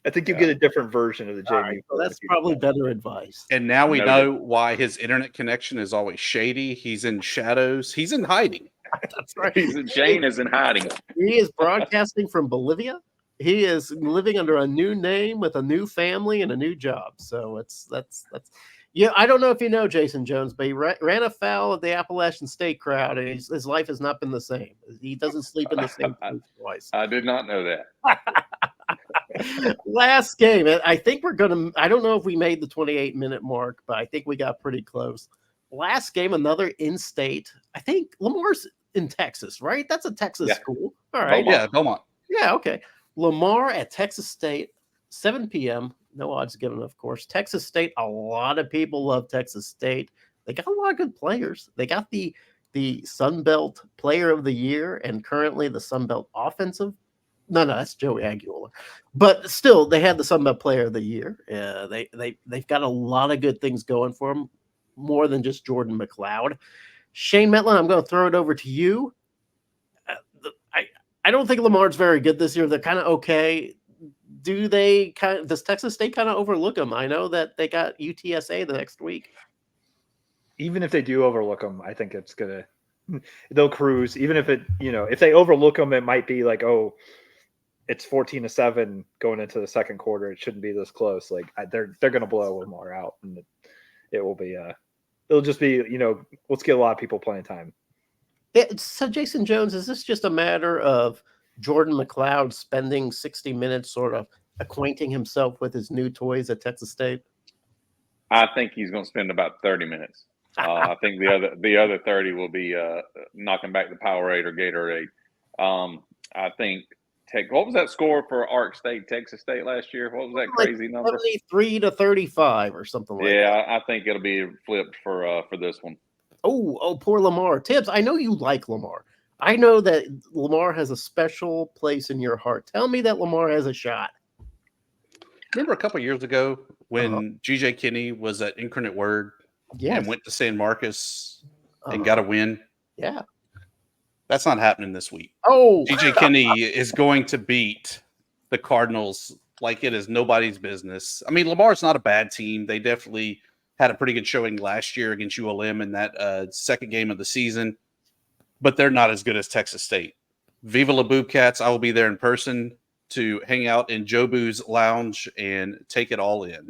I think you get a different version of the JMU. Right, well, that's probably better advice. And now we know why his internet connection is always shady. He's in shadows. He's in hiding. That's right. Shane is in hiding. He is broadcasting from Bolivia. He is living under a new name with a new family and a new job. So that's. Yeah, I don't know if you know Jason Jones, but he ran afoul of the Appalachian State crowd, and his life has not been the same. He doesn't sleep in the same place twice. I did not know that. Last game, I think we're going to – I don't know if we made the 28-minute mark, but I think we got pretty close. Last game, another in-state. I think Lamar's in Texas, right? That's a Texas school. All right. Belmont. Yeah, okay. Lamar at Texas State, 7 p.m., no odds given, of course. Texas State, a lot of people love Texas State. They got a lot of good players. They got the SunBelt Player of the Year and currently the SunBelt Offensive. No, that's Joey Aguilar. But still, they had the SunBelt Player of the Year. They've got a lot of good things going for them, more than just Jordan McLeod. Shane Metlin, I'm going to throw it over to you. I don't think Lamar's very good this year. They're kind of okay. Does Texas State kind of overlook them? I know that they got UTSA the next week. Even if they do overlook them, I think they'll cruise. Even if if they overlook them, it might be like, oh, it's 14-7 going into the second quarter. It shouldn't be this close. Like they're going to blow Lamar out, and it will be it'll just be let's get a lot of people playing time. So Jason Jones, is this just a matter of Jordan McLeod spending 60 minutes sort of acquainting himself with his new toys at Texas State? I think he's going to spend about 30 minutes. I think the other 30 will be knocking back the Powerade or Gatorade. I think what was that score for Ark State, Texas State last year? What was that crazy number? 73-35 or something like that. Yeah, I think it'll be flipped for this one. Oh, poor Lamar. Thibs, I know you like Lamar. I know that Lamar has a special place in your heart. Tell me that Lamar has a shot. Remember a couple of years ago when G.J. Kinney was at Incarnate Word and went to San Marcos and got a win? Yeah. That's not happening this week. Oh. G.J. Kinney is going to beat the Cardinals like it is nobody's business. I mean, Lamar's not a bad team. They definitely had a pretty good showing last year against ULM in that second game of the season. But they're not as good as Texas State. Viva La Boobcats, I will be there in person to hang out in Jobu's lounge and take it all in.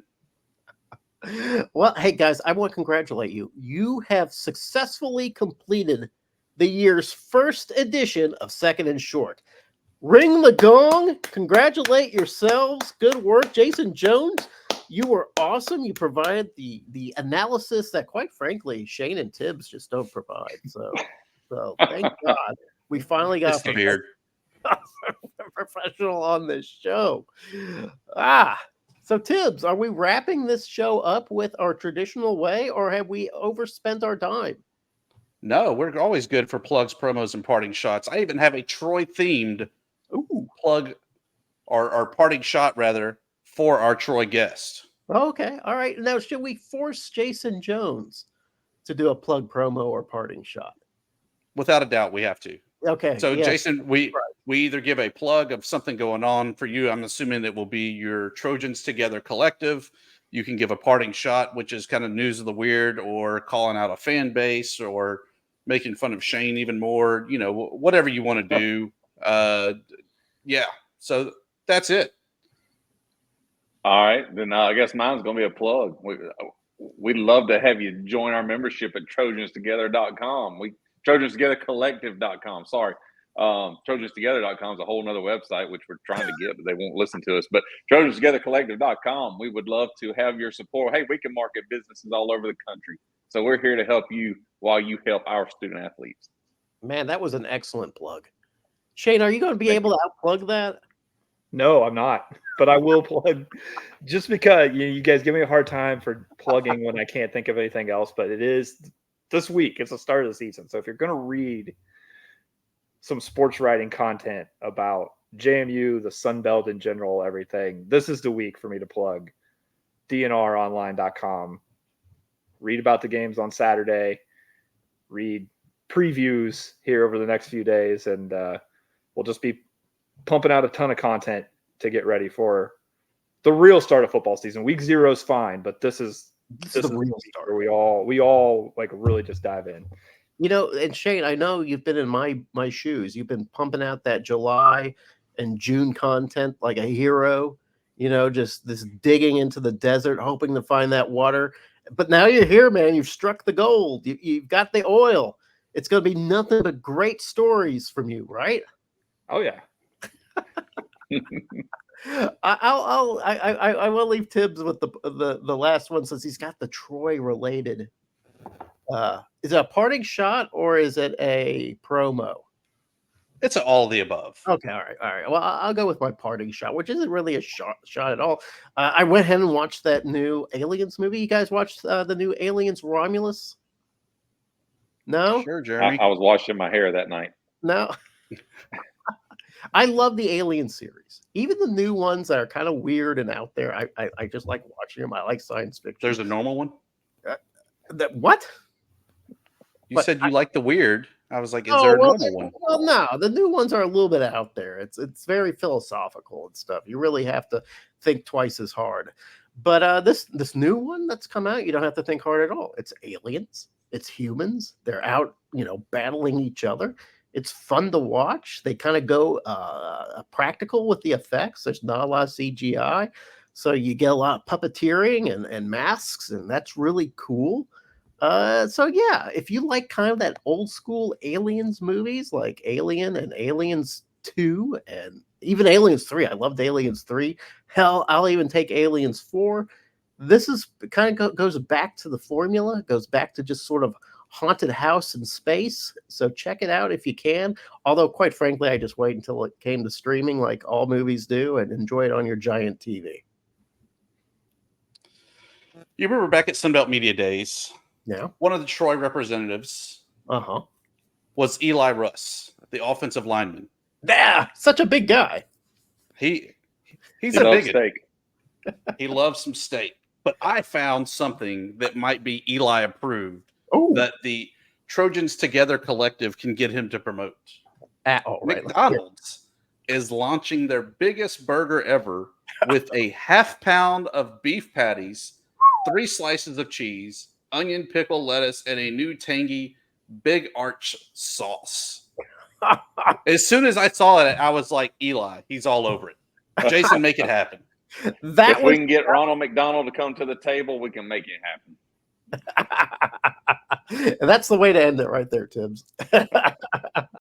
Well, hey, guys, I want to congratulate you. You have successfully completed the year's first edition of Second and Short. Ring the gong. Congratulate yourselves. Good work. Jason Jones, you were awesome. You provided the analysis that, quite frankly, Shane and Thibs just don't provide. So thank God we finally got a professional on this show. So, Tibbs, are we wrapping this show up with our traditional way, or have we overspent our time? No, we're always good for plugs, promos, and parting shots. I even have a Troy-themed plug, or parting shot, rather, for our Troy guest. Okay, all right. Now, should we force Jason Jones to do a plug, promo, or parting shot? Without a doubt, we have to. Okay. So, yes. Jason, we either give a plug of something going on for you. I'm assuming it will be your Trojans Together Collective. You can give a parting shot, which is kind of news of the weird, or calling out a fan base, or making fun of Shane even more. You know, whatever you want to do. Yeah. So that's it. All right, then I guess mine's going to be a plug. We'd love to have you join our membership at TrojansTogether.com. TrojansTogetherCollective.com. Sorry. TrojansTogether.com is a whole nother website, which we're trying to get, but they won't listen to us. But TrojansTogetherCollective.com, we would love to have your support. Hey, we can market businesses all over the country. So we're here to help you while you help our student athletes. Man, that was an excellent plug. Shane, are you going to be able to outplug that? No, I'm not, but I will plug just because you guys give me a hard time for plugging when I can't think of anything else, but it is this week. It's the start of the season. So if you're going to read some sports writing content about JMU, the Sun Belt in general, everything, this is the week for me to plug dnronline.com. Read about the games on Saturday, read previews here over the next few days, and we'll just be pumping out a ton of content to get ready for the real start of football season. Week 0 is fine, but this is the real start where we all like really just dive in. You know, and Shane, I know you've been in my shoes. You've been pumping out that July and June content like a hero, you know, just this digging into the desert, hoping to find that water. But now you're here, man. You've struck the gold. You've got the oil. It's going to be nothing but great stories from you, right? Oh, yeah. I will leave Thibs with the last one since he's got the Troy related. Is it a parting shot or is it a promo? It's all the above. Okay, all right. Well, I'll go with my parting shot, which isn't really a shot at all. I went ahead and watched that new Aliens movie. You guys watched the new Aliens Romulus? No? Sure, Jeremy. I was washing my hair that night. No. I love the Alien series. Even the new ones that are kind of weird and out there, I just like watching them. I like science fiction. There's a normal one? What? You said you like the weird. I was like, is there a normal one? Well, no. The new ones are a little bit out there. It's very philosophical and stuff. You really have to think twice as hard. But this new one that's come out, you don't have to think hard at all. It's aliens. It's humans. They're out, battling each other. It's fun to watch. They kind of go practical with the effects. There's not a lot of CGI. So you get a lot of puppeteering and masks, and that's really cool. So yeah, if you like kind of that old school Aliens movies like Alien and Aliens 2 and even Aliens 3, I loved Aliens 3. Hell, I'll even take Aliens 4. This is kind of goes back to the formula, goes back to just sort of haunted house in space. So check it out if you can. Although, quite frankly, I just wait until it came to streaming like all movies do and enjoy it on your giant TV. You remember back at Sunbelt Media Days? Yeah. One of the Troy representatives was Eli Russ, the offensive lineman. Yeah, such a big guy. He's a big steak. He loves some steak. But I found something that might be Eli approved that the Trojans Together Collective can get him to promote. McDonald's is launching their biggest burger ever with a half pound of beef patties, 3 slices of cheese, onion, pickle, lettuce, and a new tangy Big Arch sauce. As soon as I saw it, I was like, Eli, he's all over it. Jason, make it happen. If we can get Ronald McDonald to come to the table, we can make it happen. That's the way to end it right there, Thibs.